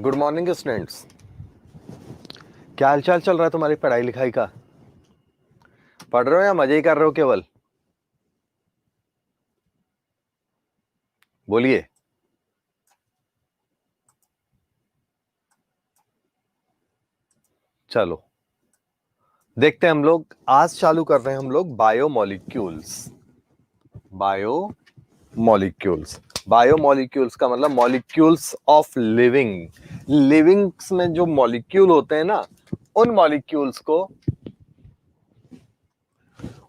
Good morning students. क्या हालचाल चल रहा है तुम्हारी पढ़ाई लिखाई का? पढ़ रहे हो या मजे ही कर रहे हो केवल? बोलिए। चलो देखते हैं हम लोग। आज चालू कर रहे हैं हम लोग बायोमोलिक्यूल्स। बायोमोलिक्यूल्स बायोमोलिक्यूल्स का मतलब मॉलिक्यूल्स ऑफ लिविंग। लिविंग्स में जो मॉलिक्यूल होते हैं ना, उन मॉलिक्यूल्स को।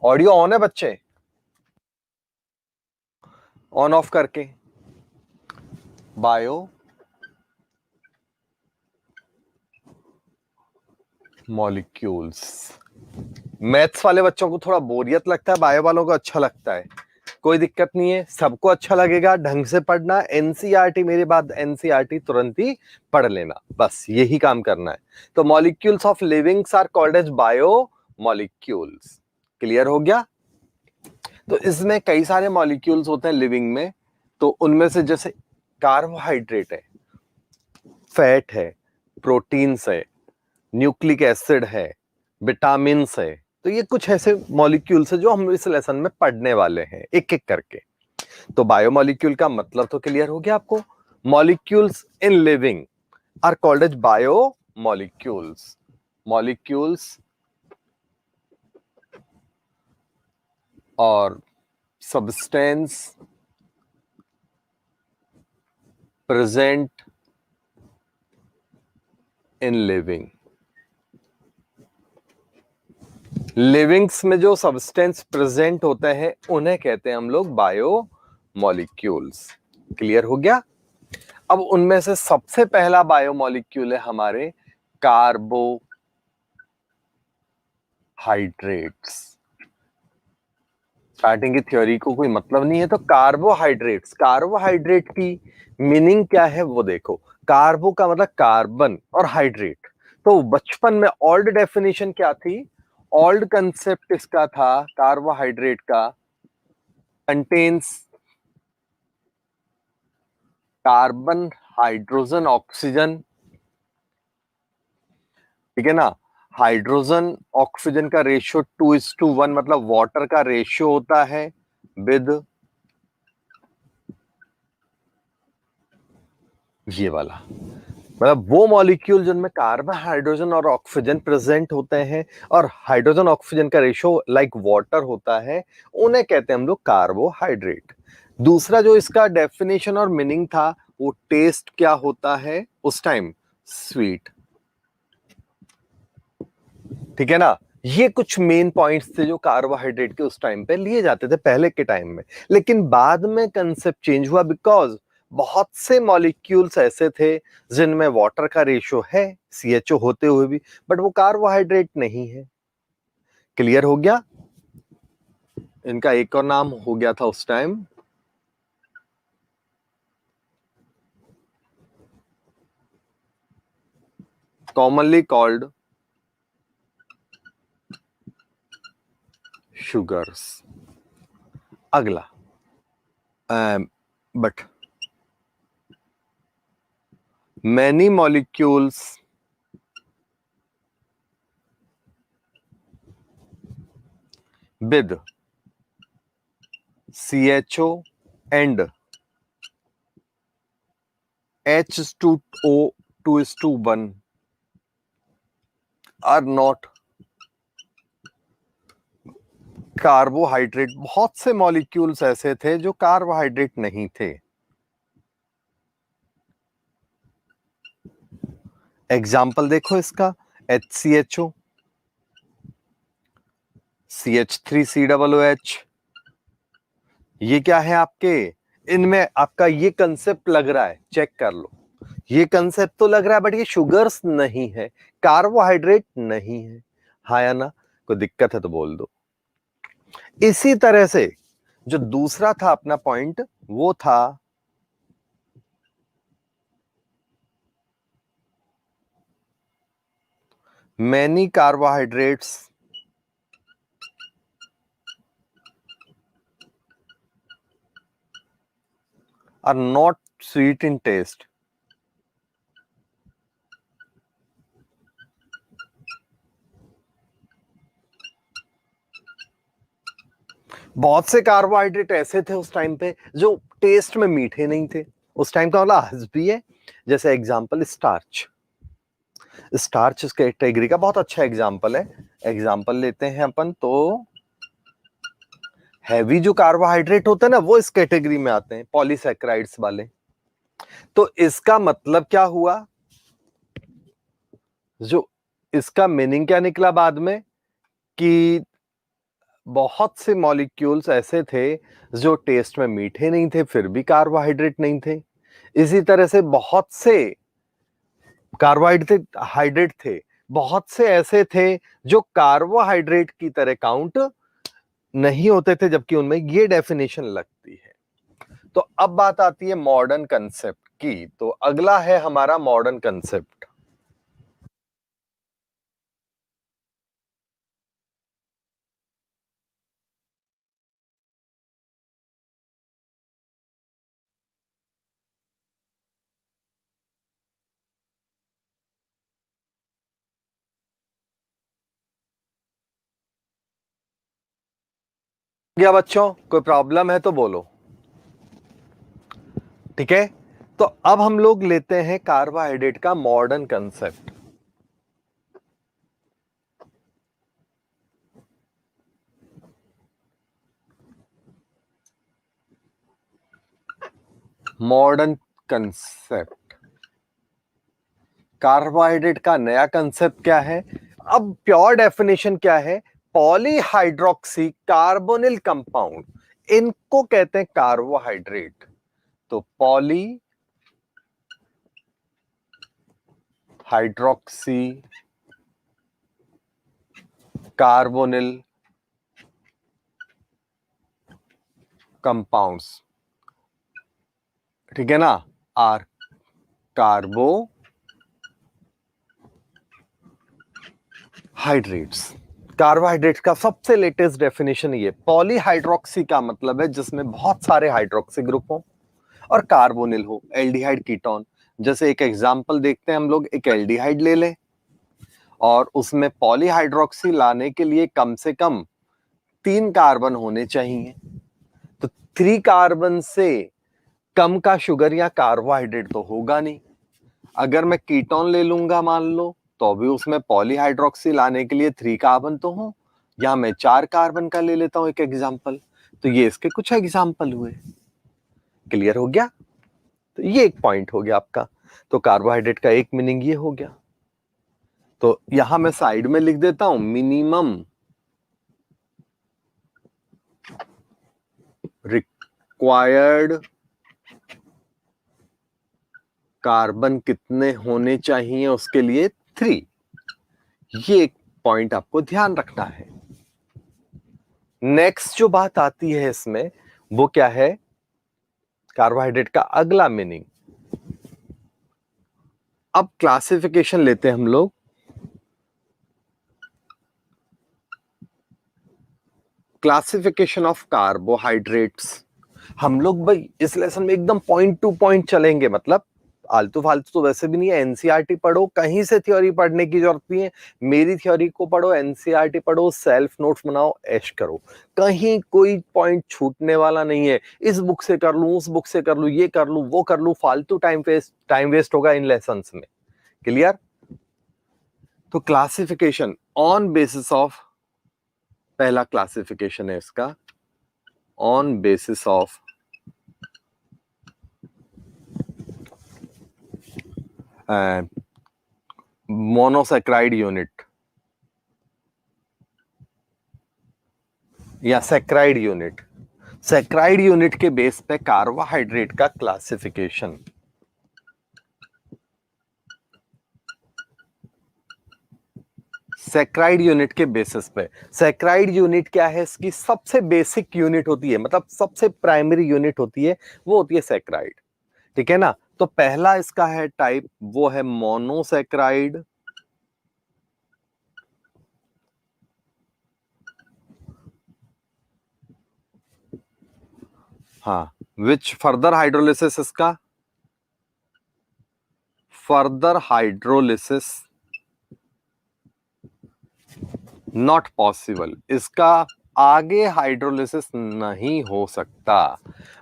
ऑडियो ऑन है बच्चे? ऑन ऑफ करके। Bio molecules. मैथ्स वाले बच्चों को थोड़ा बोरियत लगता है, बायो वालों को अच्छा लगता है। कोई दिक्कत नहीं है, सबको अच्छा लगेगा। ढंग से पढ़ना। एनसीईआरटी मेरे बाद एनसीईआरटी तुरंत ही पढ़ लेना, बस यही काम करना है। तो molecules of livings are called as biomolecules. Clear हो गया? तो इसमें कई सारे मॉलिक्यूल्स होते हैं लिविंग में। तो उनमें से जैसे कार्बोहाइड्रेट है, फैट है, प्रोटीन्स है, न्यूक्लिक एसिड है, विटामिन है। तो ये कुछ ऐसे मॉलिक्यूल्स है जो हम इस लेसन में पढ़ने वाले हैं एक एक करके। तो बायोमोलिक्यूल का मतलब तो क्लियर हो गया आपको। Molecules in living are called as biomolecules. Molecules और substance present in living. Livings में जो सब्सटेंस प्रेजेंट होते हैं उन्हें कहते हैं हम लोग बायोमोलिक्यूल्स। क्लियर हो गया? अब उनमें से सबसे पहला बायोमोलिक्यूल है हमारे कार्बोहाइड्रेट्स। स्टार्टिंग की थ्योरी को कोई मतलब नहीं है तो कार्बोहाइड्रेट्स। कार्बोहाइड्रेट की मीनिंग क्या है वो देखो। कार्बो का मतलब कार्बन और हाइड्रेट। तो बचपन में ओल्ड डेफिनेशन क्या थी? ओल्ड कंसेप्ट इसका था कार्बोहाइड्रेट का, कंटेन्स कार्बन हाइड्रोजन ऑक्सीजन। ठीक है ना? हाइड्रोजन ऑक्सीजन का रेशियो 2:1, मतलब वाटर का रेशियो होता है विद ये वाला। मतलब वो मॉलिक्यूल जिनमें कार्बन हाइड्रोजन और ऑक्सीजन प्रेजेंट होते हैं और हाइड्रोजन ऑक्सीजन का रेशियो लाइक वाटर होता है, उन्हें कहते हैं हम लोग कार्बोहाइड्रेट। दूसरा जो इसका डेफिनेशन और मीनिंग था, वो टेस्ट क्या होता है उस टाइम? स्वीट। ठीक है ना? ये कुछ मेन पॉइंट्स थे जो कार्बोहाइड्रेट के उस टाइम पे लिए जाते थे पहले के टाइम में। लेकिन बाद में कंसेप्ट चेंज हुआ बिकॉज बहुत से मॉलिक्यूल्स ऐसे थे जिनमें वाटर का रेशियो है CHO होते हुए भी, बट वो कार्बोहाइड्रेट नहीं है। क्लियर हो गया? इनका एक और नाम हो गया था उस टाइम, कॉमनली कॉल्ड शुगर्स। अगला, but many molecules with CHO and H2O 2:1 are not carbohydrate. बहुत से मॉलिक्यूल्स ऐसे थे जो कार्बोहाइड्रेट नहीं थे। एग्जाम्पल देखो इसका, HCHO, CH3COOH। ये क्या है आपके? इनमें आपका ये कंसेप्ट लग रहा है, चेक कर लो। ये कंसेप्ट तो लग रहा है बट ये शुगर्स नहीं है, कार्बोहाइड्रेट नहीं है। हाँ या ना? कोई दिक्कत है तो बोल दो। इसी तरह से जो दूसरा था अपना पॉइंट, वो था many carbohydrates are not sweet in taste. बहुत से कार्बोहाइड्रेट ऐसे थे उस टाइम पे जो टेस्ट में मीठे नहीं थे। उस टाइम का मतलब आज भी है। जैसे एग्जांपल स्टार्च, स्टार्च इस कैटेगरी का बहुत अच्छा एग्जांपल है। एग्जांपल लेते हैं अपन तो हैवी जो कार्बोहाइड्रेट होते हैं ना वो इस कैटेगरी में आते हैं, पॉलीसैकेराइड्स वाले। तो इसका मतलब क्या हुआ, जो इसका मीनिंग क्या निकला बाद में कि बहुत से मॉलिक्यूल्स ऐसे थे जो टेस्ट में मीठे नहीं थे फिर भी कार्बोहाइड्रेट नहीं थे। इसी तरह से बहुत से कार्बोहाइड्रेट थे, बहुत से ऐसे थे जो कार्बोहाइड्रेट की तरह काउंट नहीं होते थे, जबकि उनमें ये डेफिनेशन लगती है। तो अब बात आती है मॉडर्न कंसेप्ट की। तो अगला है हमारा मॉडर्न कंसेप्ट। क्या बच्चों, कोई प्रॉब्लम है तो बोलो। ठीक है, तो अब हम लोग लेते हैं कार्बोहाइड्रेट का modern concept. Modern concept, carbohydrate का नया कंसेप्ट क्या है। अब प्योर डेफिनेशन क्या है, पॉलीहाइड्रोक्सी कार्बोनिल कंपाउंड, इनको कहते हैं कार्बोहाइड्रेट। तो पॉली हाइड्रोक्सी कार्बोनिल कंपाउंड्स, ठीक है ना, आर कार्बोहाइड्रेट्स। कार्बोहाइड्रेट का सबसे लेटेस्ट डेफिनेशन ये, पॉलीहाइड्रोक्सी का मतलब है जिसमें बहुत सारे हाइड्रोक्सी ग्रुप हो और कार्बोनिल हो, एल्डिहाइड कीटोन। जैसे एक एग्जांपल देखते हैं हम लोग, एक एल्डिहाइड ले लें और उसमें पॉलीहाइड्रोक्सी लाने के लिए कम से कम 3 कार्बन होने चाहिए। तो 3 कार्बन से कम का शुगर या कार्बोहाइड्रेट तो होगा नहीं। अगर मैं कीटोन ले लूंगा मान लो, तो भी उसमें पॉलीहाइड्रोक्सी लाने के लिए 3 कार्बन तो हो, या मैं 4 कार्बन का ले लेता हूं एक एग्जांपल। तो ये इसके कुछ एग्जांपल हुए। क्लियर हो गया। तो ये एक पॉइंट हो गया आपका। तो कार्बोहाइड्रेट का एक मीनिंग ये हो गया। तो यहां मैं साइड में लिख देता हूं, मिनिमम रिक्वायर्ड कार्बन कितने होने चाहिए उसके लिए 3। ये एक पॉइंट आपको ध्यान रखना है। नेक्स्ट जो बात आती है इसमें वो क्या है, कार्बोहाइड्रेट का अगला मीनिंग। अब क्लासिफिकेशन लेते हैं हम लोग। Classification of carbohydrates. हम लोग भाई इस लेसन में एकदम पॉइंट टू पॉइंट चलेंगे, मतलब आलतू फालतू तो वैसे भी नहीं है। एनसीईआरटी पढ़ो, कहीं से थ्योरी पढ़ने की जरूरत नहीं है। मेरी थ्योरी को पढ़ो, एनसीईआरटी पढ़ो, सेल्फ नोट्स बनाओ, ऐश करो। कहीं कोई पॉइंट छूटने वाला नहीं है। इस बुक से कर लूं, उस बुक से कर लूं, ये कर लूं, वो कर लूं, फालतू टाइम वेस्ट होगा इन लेसन्स में। क्लियर। तो क्लासिफिकेशन ऑन बेसिस ऑफ, पहला क्लासिफिकेशन है इसका on basis of monosaccharide unit या सैक्राइड यूनिट। सैक्राइड यूनिट के बेस पे कार्बोहाइड्रेट का क्लासिफिकेशन। सैक्राइड यूनिट के बेसिस पे, सैक्राइड यूनिट क्या है, इसकी सबसे बेसिक यूनिट होती है, मतलब सबसे प्राइमरी यूनिट होती है, वो होती है सैक्राइड। ठीक है ना। तो पहला इसका है टाइप, वो है मोनोसैक्राइड। हाँ, विच फर्दर हाइड्रोलिसिस, इसका फर्दर हाइड्रोलिसिस नॉट पॉसिबल, इसका आगे हाइड्रोलिसिस नहीं हो सकता।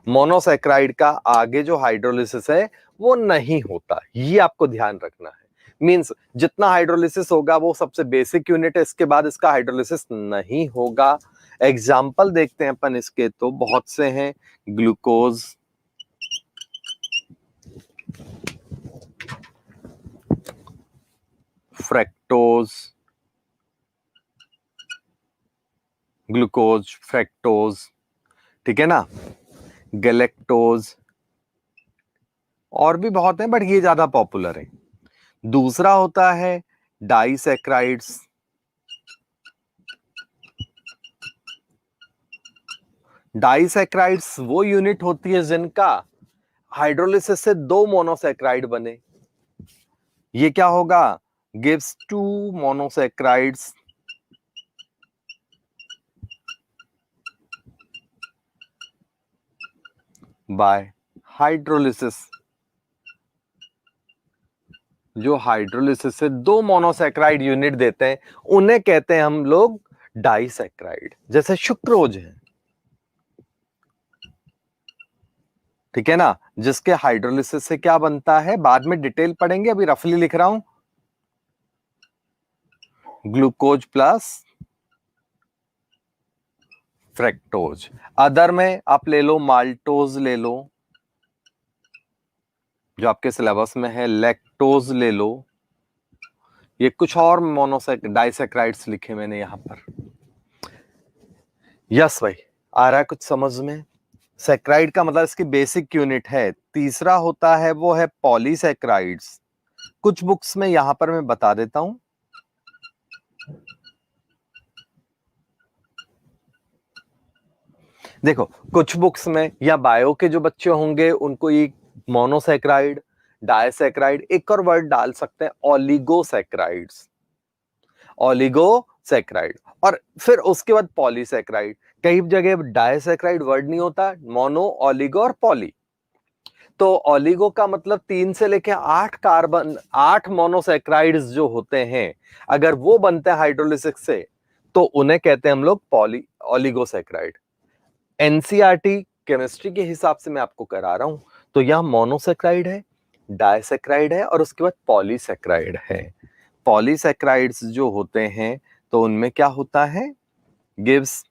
मोनोसैक्राइड का आगे जो हाइड्रोलिसिस है वो नहीं होता, ये आपको ध्यान रखना है। मींस जितना हाइड्रोलिसिस होगा वो सबसे बेसिक यूनिट है, इसके बाद इसका हाइड्रोलिसिस नहीं होगा। एग्जाम्पल देखते हैं अपन इसके, तो बहुत से हैं। ग्लूकोज, फ्रैक्टोज, ग्लूकोज, फ्रैक्टोज, ठीक है ना, गैलेक्टोज, और भी बहुत हैं बट ये ज्यादा पॉपुलर है। दूसरा होता है डाइसैक्राइड्स। डाइसैक्राइड्स वो यूनिट होती है जिनका हाइड्रोलिसिस से दो मोनोसैक्राइड बने। ये क्या होगा? Gives two monosaccharides by hydrolysis. जो हाइड्रोलिसिस से दो मोनोसैक्राइड यूनिट देते हैं उन्हें कहते हैं हम लोग डाइसैक्राइड। जैसे सुक्रोज है, ठीक है ना, जिसके हाइड्रोलिसिस से क्या बनता है बाद में डिटेल पढ़ेंगे, अभी रफली लिख रहा हूं। Glucose plus fructose. अदर में आप ले लो माल्टोज ले लो, जो आपके सिलेबस में है, लैक्टोज ले लो। ये कुछ और डाइसैक्राइड्स लिखे मैंने यहां पर। यस भाई, आ रहा है कुछ समझ में? सैक्राइड का मतलब इसकी बेसिक यूनिट है। तीसरा होता है वो है पॉलीसैक्राइड्स। कुछ बुक्स में यहां पर मैं बता देता हूं। देखो कुछ बुक्स में या बायो के जो बच्चे होंगे उनको ये मोनोसैक्राइड, डायसैक्राइड, एक और वर्ड डाल सकते हैं ओलिगोसैक्राइड्स, ओलिगोसैक्राइड, और फिर उसके बाद पॉलीसैक्राइड। कई जगह डायसैक्राइड वर्ड नहीं होता, मोनो, ओलिगो और पॉली। तो ओलिगो का मतलब 3 से लेके 8 कार्बन, 8 मोनोसैक्राइड्स जो होते हैं, अगर वो बनते हैं हाइड्रोलिसिस से तो उन्हें कहते हैं हम लोग पॉली ओलिगोसैक्राइड। एनसीईआरटी केमिस्ट्री के हिसाब से मैं आपको करा रहा हूं, तो यह मोनोसैक्राइड है, डायसैक्राइड है और उसके बाद पॉलीसैक्राइड है। पॉलीसैक्राइड्स जो होते हैं तो उनमें क्या होता है? गिव्स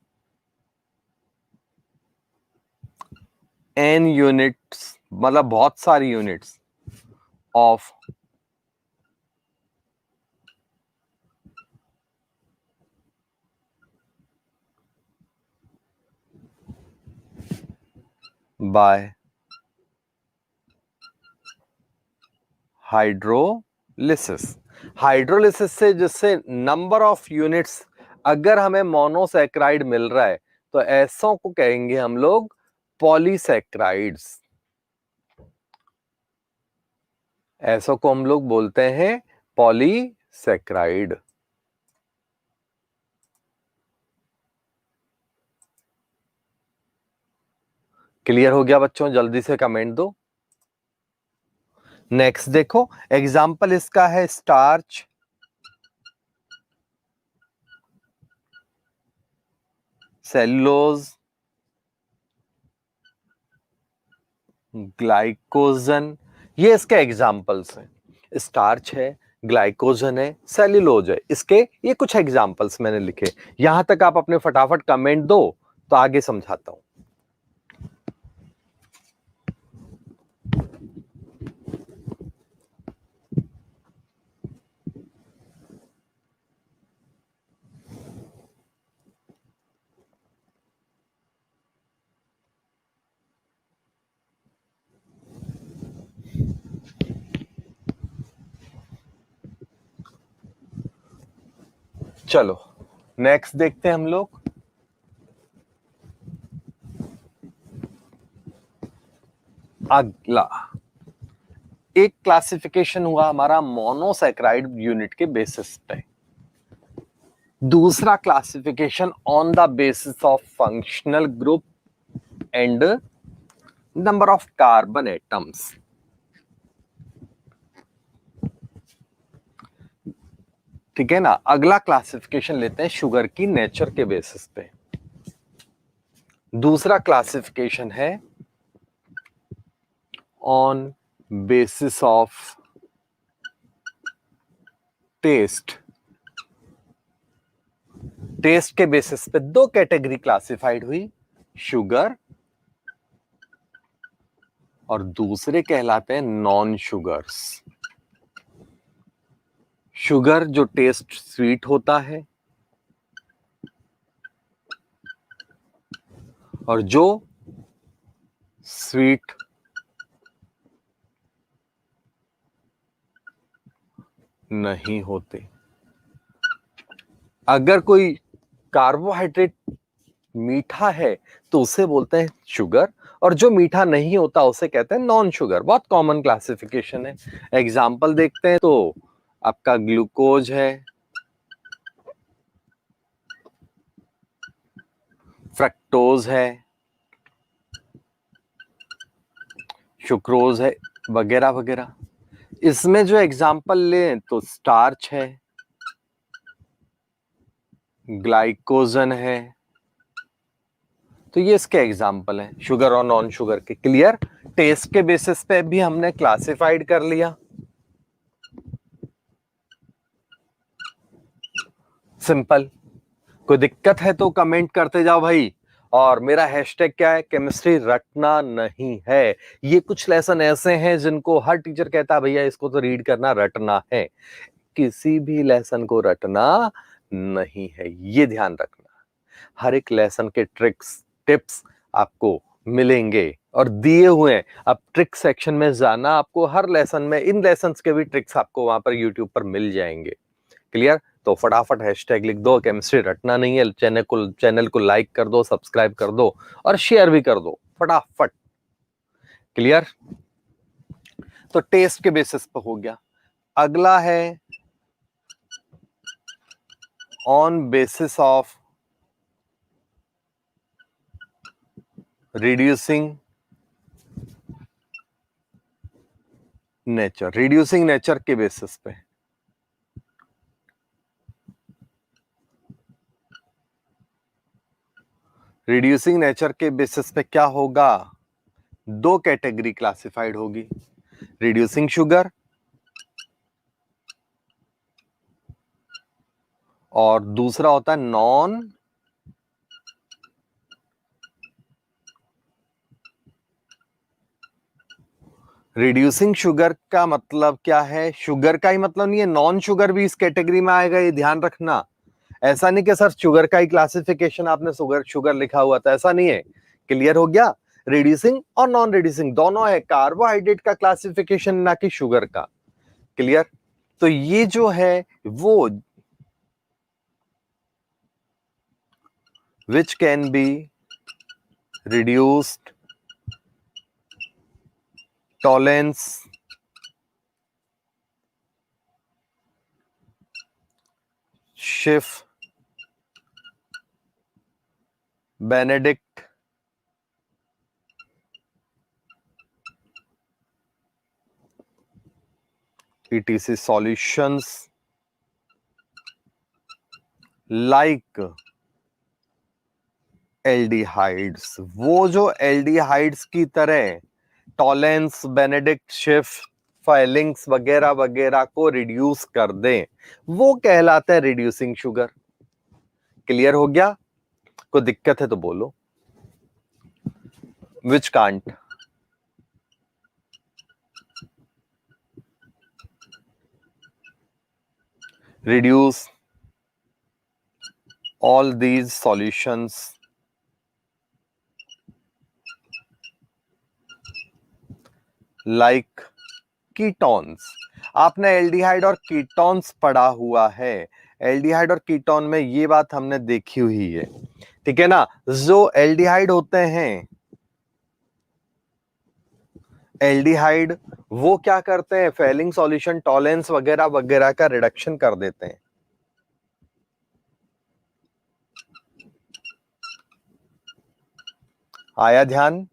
n यूनिट्स, मतलब बहुत सारी units of bye hydrolysis. Hydrolysis से जिससे नंबर ऑफ यूनिट्स अगर हमें मोनोसैक्राइड मिल रहा है तो ऐसों को कहेंगे हम लोग पॉलीसैक्राइड्स। ऐसों को हम लोग बोलते हैं पॉलीसैक्राइड। क्लियर हो गया बच्चों? जल्दी से कमेंट दो। नेक्स्ट देखो, एग्जाम्पल इसका है स्टार्च, सेलुलोज, ग्लाइकोजन। ये इसके एग्जाम्पल्स हैं। स्टार्च है, ग्लाइकोजन है, सेल्यूलोज है, इसके ये कुछ एग्जाम्पल्स मैंने लिखे। यहां तक आप अपने फटाफट कमेंट दो तो आगे समझाता हूं। चलो नेक्स्ट देखते हैं हम लोग। अगला एक क्लासिफिकेशन हुआ हमारा मोनोसैक्राइड यूनिट के बेसिस पे। दूसरा classification on the basis of functional group and number of carbon atoms. ठीक है ना। अगला क्लासिफिकेशन लेते हैं शुगर की नेचर के बेसिस पे। दूसरा क्लासिफिकेशन है on basis of taste. Taste के बेसिस पे दो कैटेगरी क्लासिफाइड हुई, शुगर और दूसरे कहलाते हैं नॉन शुगर्स। शुगर जो टेस्ट स्वीट होता है और जो स्वीट नहीं होते। अगर कोई कार्बोहाइड्रेट मीठा है तो उसे बोलते हैं शुगर, और जो मीठा नहीं होता उसे कहते हैं नॉन शुगर। बहुत कॉमन क्लासिफिकेशन है। एग्जाम्पल देखते हैं तो आपका ग्लूकोज है, फ्रक्टोज है, सुक्रोज है, वगैरह वगैरह। इसमें जो एग्जाम्पल लें तो स्टार्च है, ग्लाइकोजन है, तो ये इसके एग्जाम्पल हैं शुगर और नॉन शुगर के। क्लियर? टेस्ट के बेसिस पे भी हमने क्लासिफाइड कर लिया। सिंपल। कोई दिक्कत है तो कमेंट करते जाओ भाई। और मेरा हैशटैग क्या है? केमिस्ट्री रटना नहीं है। ये कुछ लेसन ऐसे हैं जिनको हर टीचर कहता है भैया इसको तो रीड करना, रटना है। किसी भी लेसन को रटना नहीं है, ये ध्यान रखना। हर एक लेसन के ट्रिक्स टिप्स आपको मिलेंगे और दिए हुए हैं। अब ट्रिक सेक्शन में जाना, आपको हर लेसन में इन लेसन्स के भी ट्रिक्स आपको वहां पर यूट्यूब पर मिल जाएंगे। क्लियर? तो फटाफट हैशटैग लिख दो, केमिस्ट्री रटना नहीं है। चैनल को लाइक कर दो, सब्सक्राइब कर दो और शेयर भी कर दो फटाफट। क्लियर? तो टेस्ट के बेसिस पर हो गया। अगला है on basis of reducing nature. Reducing nature के बेसिस पे रिड्यूसिंग नेचर के बेसिस पे क्या होगा? दो कैटेगरी क्लासिफाइड होगी, रिड्यूसिंग शुगर और दूसरा होता है नॉन रिड्यूसिंग शुगर। का मतलब क्या है? शुगर का ही मतलब नहीं है, नॉन शुगर भी इस कैटेगरी में आएगा, ये ध्यान रखना। ऐसा नहीं कि सर शुगर का ही क्लासिफिकेशन आपने शुगर शुगर लिखा हुआ था, ऐसा नहीं है। क्लियर हो गया? रिड्यूसिंग और नॉन रिड्यूसिंग दोनों है, कार्बोहाइड्रेट का क्लासिफिकेशन ना कि शुगर का। क्लियर? तो ये जो है वो which can be reduced tolerance Schiff Benedict etc solutions like aldehydes. वो जो एल्डिहाइड्स की तरह टॉलेंस, बेनेडिक्ट, शिफ, फाइलिंग्स वगैरह वगैरह को रिड्यूस कर दें, वो कहलाता है रिड्यूसिंग शुगर। क्लियर हो गया? कोई दिक्कत है तो बोलो। Which can't? Reduce all these solutions like ketones. आपने एल्डिहाइड और कीटोन्स पढ़ा हुआ है। एल्डिहाइड और कीटोन में ये बात हमने देखी हुई है, ठीक है ना? जो एल्डिहाइड होते हैं, एल्डिहाइड वो क्या करते हैं? फेलिंग सॉल्यूशन, टॉलेंस वगैरह वगैरह का रिडक्शन कर देते हैं। आया ध्यान?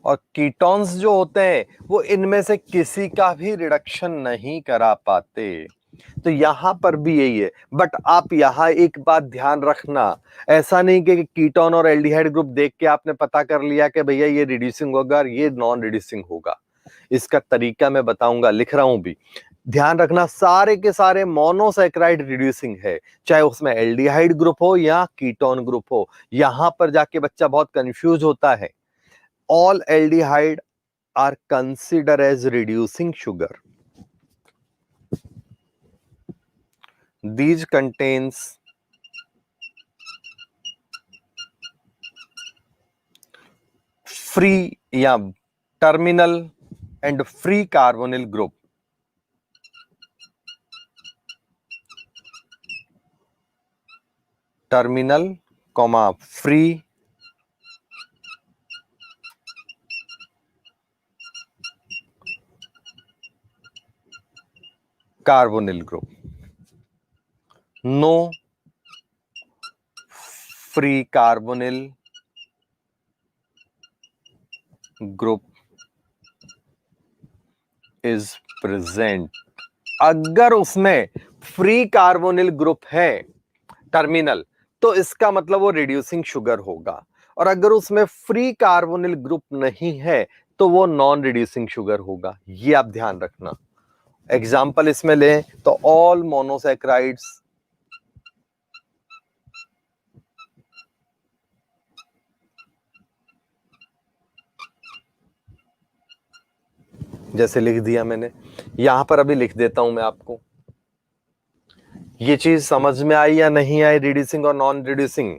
और कीटोन्स जो होते हैं वो इनमें से किसी का भी रिडक्शन नहीं करा पाते। तो यहां पर भी यही है। बट आप यहां एक बात ध्यान रखना, ऐसा नहीं कि कीटोन और एल्डिहाइड ग्रुप देख के आपने पता कर लिया कि भैया ये रिड्यूसिंग होगा और ये नॉन रिड्यूसिंग होगा। इसका तरीका मैं बताऊंगा, लिख रहा हूं भी। ध्यान रखना, सारे के सारे मोनोसैकेराइड रिड्यूसिंग है, चाहे उसमें एल्डिहाइड ग्रुप हो या कीटोन ग्रुप हो। यहां पर जाके बच्चा बहुत कंफ्यूज होता है। All aldehyde are consider as reducing sugar. These contains free या terminal and free carbonyl group. Terminal, free carbonyl group. No free carbonyl group is present. अगर उसमें फ्री कार्बोनिल ग्रुप है टर्मिनल, तो इसका मतलब वो रिड्यूसिंग शुगर होगा। और अगर उसमें फ्री कार्बोनिल ग्रुप नहीं है तो वो नॉन रिड्यूसिंग शुगर होगा। ये आप ध्यान रखना। एग्जाम्पल इसमें लें तो ऑल मोनोसैकेराइड्स जैसे लिख दिया मैंने, यहां पर अभी लिख देता हूं मैं आपको। ये चीज समझ में आई या नहीं आई, रिड्यूसिंग और नॉन रिड्यूसिंग?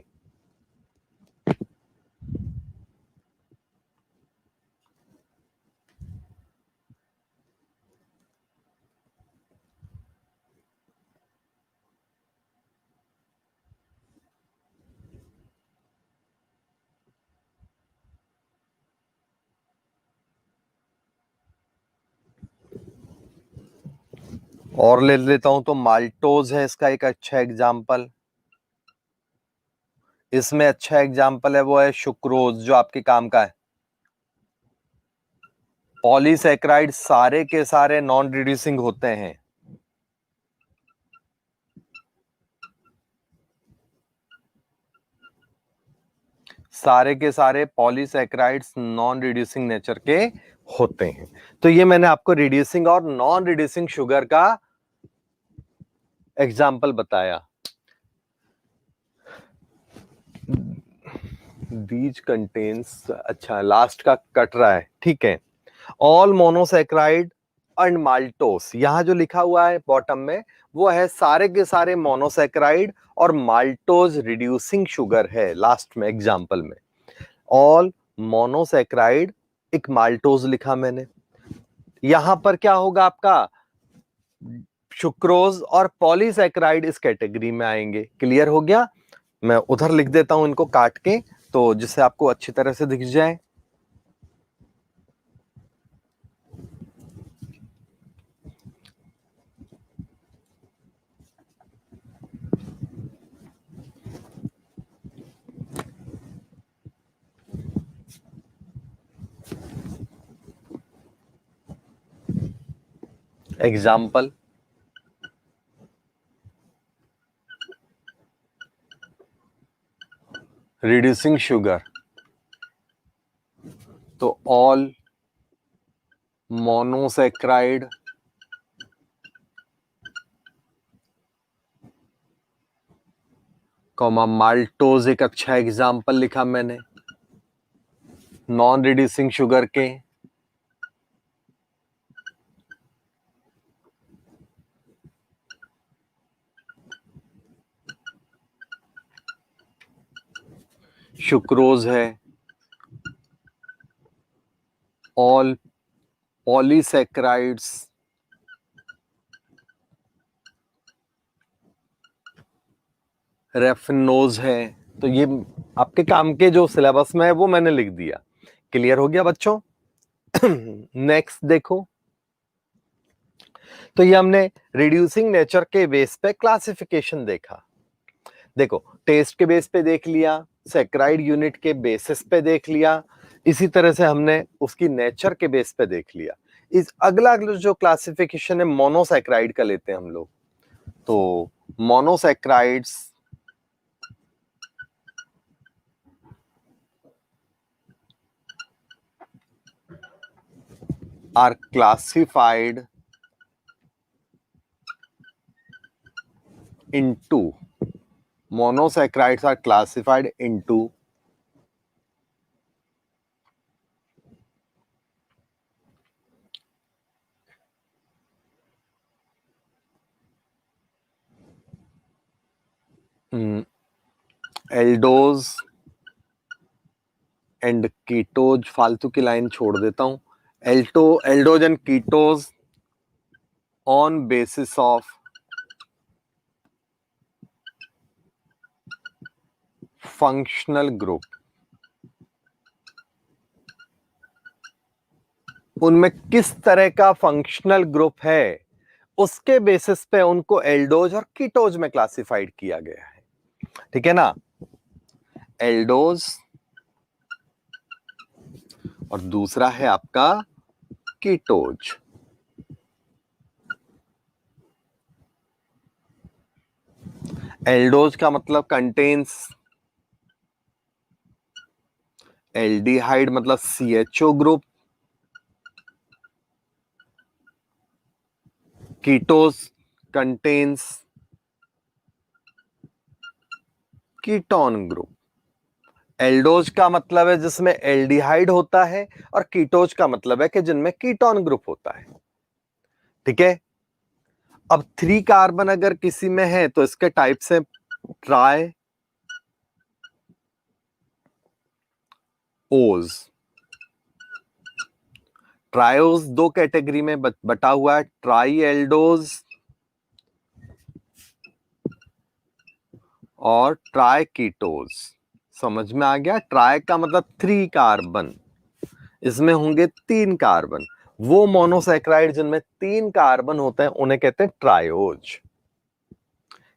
और ले लेता हूं तो माल्टोज है इसका एक अच्छा एग्जाम्पल। इसमें अच्छा एग्जाम्पल है वो है सुक्रोज, जो आपके काम का है। पॉलीसैकेराइड सारे के सारे नॉन रिड्यूसिंग होते हैं। सारे के सारे पॉलीसैकेराइड्स नॉन रिड्यूसिंग नेचर के होते हैं। तो ये मैंने आपको रिड्यूसिंग और नॉन रिड्यूसिंग शुगर का एग्जाम्पल बताया। बीज कंटेन्स, अच्छा लास्ट का कट रहा है, ठीक है। ऑल मोनोसैकेराइड एंड माल्टोस, यहां जो लिखा हुआ है बॉटम में वो है सारे के सारे मोनोसैकेराइड और माल्टोज रिड्यूसिंग शुगर है लास्ट में एग्जाम्पल में। ऑल मोनोसैकेराइड, एक माल्टोज लिखा मैंने। यहां पर क्या होगा आपका, सुक्रोज और पॉलीसैकेराइड इस कैटेगरी में आएंगे। क्लियर हो गया? मैं उधर लिख देता हूं इनको काट के, तो जिससे आपको अच्छी तरह से दिख जाए। एग्जाम्पल, रिड्यूसिंग शुगर, तो ऑल मोनोसैकेराइड कॉमा माल्टोज एक अच्छा एग्जाम्पल लिखा मैंने नॉन रिड्यूसिंग शुगर के। सुक्रोज है, ऑल पॉलीसैकेराइड्स रेफिनोज है। तो ये आपके काम के जो सिलेबस में है वो मैंने लिख दिया। क्लियर हो गया बच्चों? नेक्स्ट देखो, तो ये हमने रिड्यूसिंग नेचर के बेस पे क्लासिफिकेशन देखा। देखो, टेस्ट के बेस पे देख लिया, सैकेराइड यूनिट के बेसिस पे देख लिया, इसी तरह से हमने उसकी नेचर के बेस पे देख लिया। इस अगला जो क्लासिफिकेशन है मोनोसैकेराइड का लेते हैं हम लोग। तो monosaccharides are classified into monosaccharides are classified into aldose and ketose. फालतू की लाइन छोड़ देता हूं। Aldose and ketose on basis of functional group. उनमें किस तरह का फंक्शनल ग्रुप है उसके बेसिस पे उनको एल्डोज और कीटोज में क्लासिफाइड किया गया है। ठीक है ना? एल्डोज और दूसरा है आपका कीटोज। एल्डोज का मतलब कंटेन्स एल्डिहाइड मतलब CHO group. Ketose contains ketone group. Aldose का मतलब है जिसमें एल्डिहाइड होता है और कीटोज का मतलब है कि जिनमें कीटोन ग्रुप होता है। ठीक है? अब 3 कार्बन अगर किसी में है तो इसके टाइप्स है ट्राई ओज। ट्रायोज 2 कैटेगरी में बटा हुआ है, ट्राई एल्डोज और ट्राई कीटोज। समझ में आ गया? ट्राई का मतलब 3 कार्बन, इसमें होंगे 3 कार्बन। वो मोनोसैक्राइड जिनमें 3 कार्बन होते हैं उन्हें कहते हैं ट्रायोज।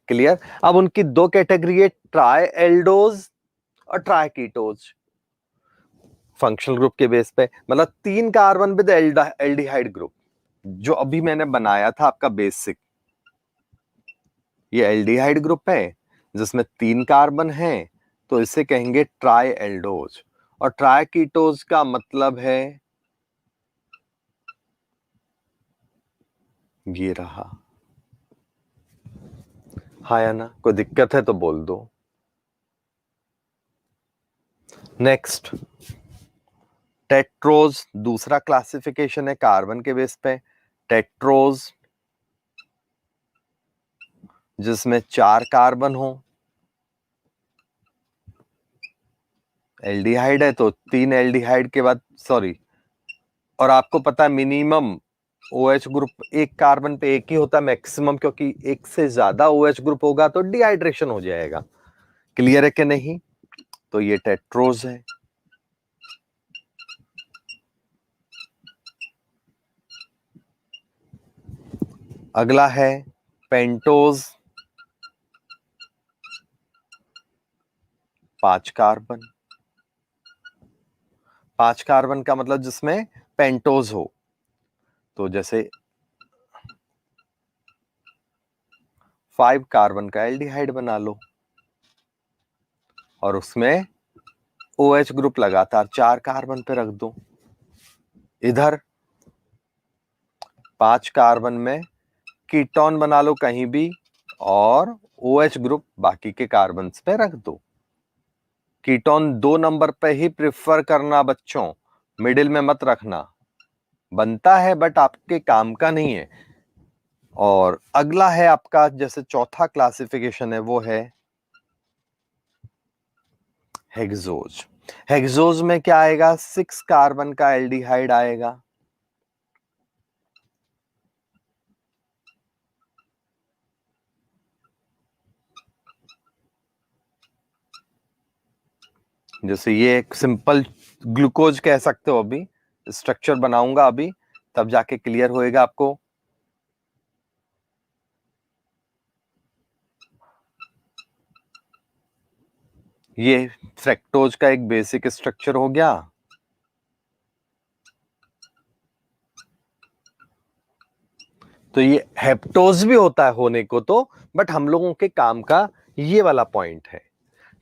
क्लियर? अब उनकी 2 कैटेगरी है, ट्राई एल्डोज और ट्राई कीटोज। फंक्शनल ग्रुप के बेस पे मतलब 3 कार्बन विद एल्डिहाइड ग्रुप, जो अभी मैंने बनाया था आपका बेसिक। ये एल्डिहाइड ग्रुप है जिसमें 3 कार्बन हैं, तो इसे कहेंगे ट्राई एल्डोज। और ट्राई कीटोज का मतलब है ये रहा। हाँ या ना? कोई दिक्कत है तो बोल दो। नेक्स्ट, टेट्रोज दूसरा क्लासिफिकेशन है कार्बन के बेस पे। टेट्रोज जिसमें 4 कार्बन हो, एल्डिहाइड है तो 3 एल्डिहाइड के बाद सॉरी, और आपको पता है मिनिमम OH ग्रुप एक कार्बन पे एक ही होता है, मैक्सिमम क्योंकि एक से ज्यादा OH ग्रुप होगा तो डिहाइड्रेशन हो जाएगा। क्लियर है कि नहीं? तो ये टेट्रोज है। अगला है पेंटोज, 5 कार्बन। 5 कार्बन का मतलब जिसमें पेंटोज हो, तो जैसे 5 कार्बन का एल्डिहाइड बना लो और उसमें OH ग्रुप लगातार 4 कार्बन पे रख दो। इधर 5 कार्बन में कीटोन बना लो कहीं भी और OH ग्रुप बाकी के कार्बन पे रख दो। कीटोन 2 नंबर पे ही प्रिफर करना बच्चों, मिडिल में मत रखना। बनता है बट आपके काम का नहीं है। और अगला है आपका जैसे चौथा क्लासिफिकेशन है वो है हेक्सोज। हेक्सोज में क्या आएगा? 6 कार्बन का एल्डिहाइड आएगा। जैसे ये एक सिंपल ग्लूकोज कह सकते हो, अभी स्ट्रक्चर बनाऊंगा अभी तब जाके क्लियर होएगा आपको। ये फ्रैक्टोज का एक बेसिक स्ट्रक्चर हो गया। तो ये हेप्टोज भी होता है होने को तो, बट हम लोगों के काम का ये वाला पॉइंट है,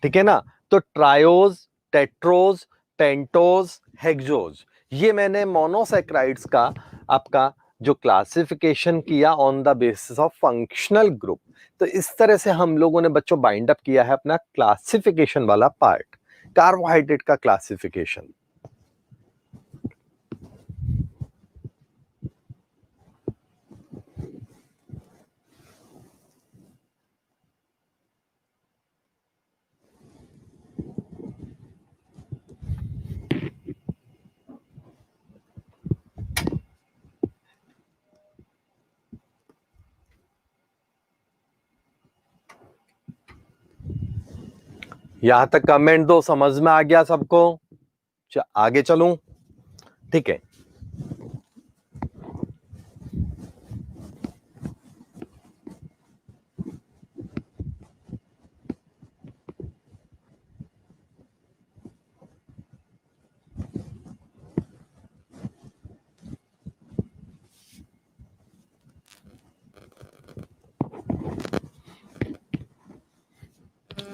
ठीक है ना। तो ट्रायोज, टेट्रोज, पेंटोज, हेक्सोज, ये मैंने मोनोसैकेराइड्स का आपका जो क्लासिफिकेशन किया on the basis of functional group. तो इस तरह से हम लोगों ने बच्चों बाइंड अप किया है अपना क्लासिफिकेशन वाला पार्ट, कार्बोहाइड्रेट का क्लासिफिकेशन। यहां तक कमेंट दो, समझ में आ गया सबको? आगे चलूं? ठीक है।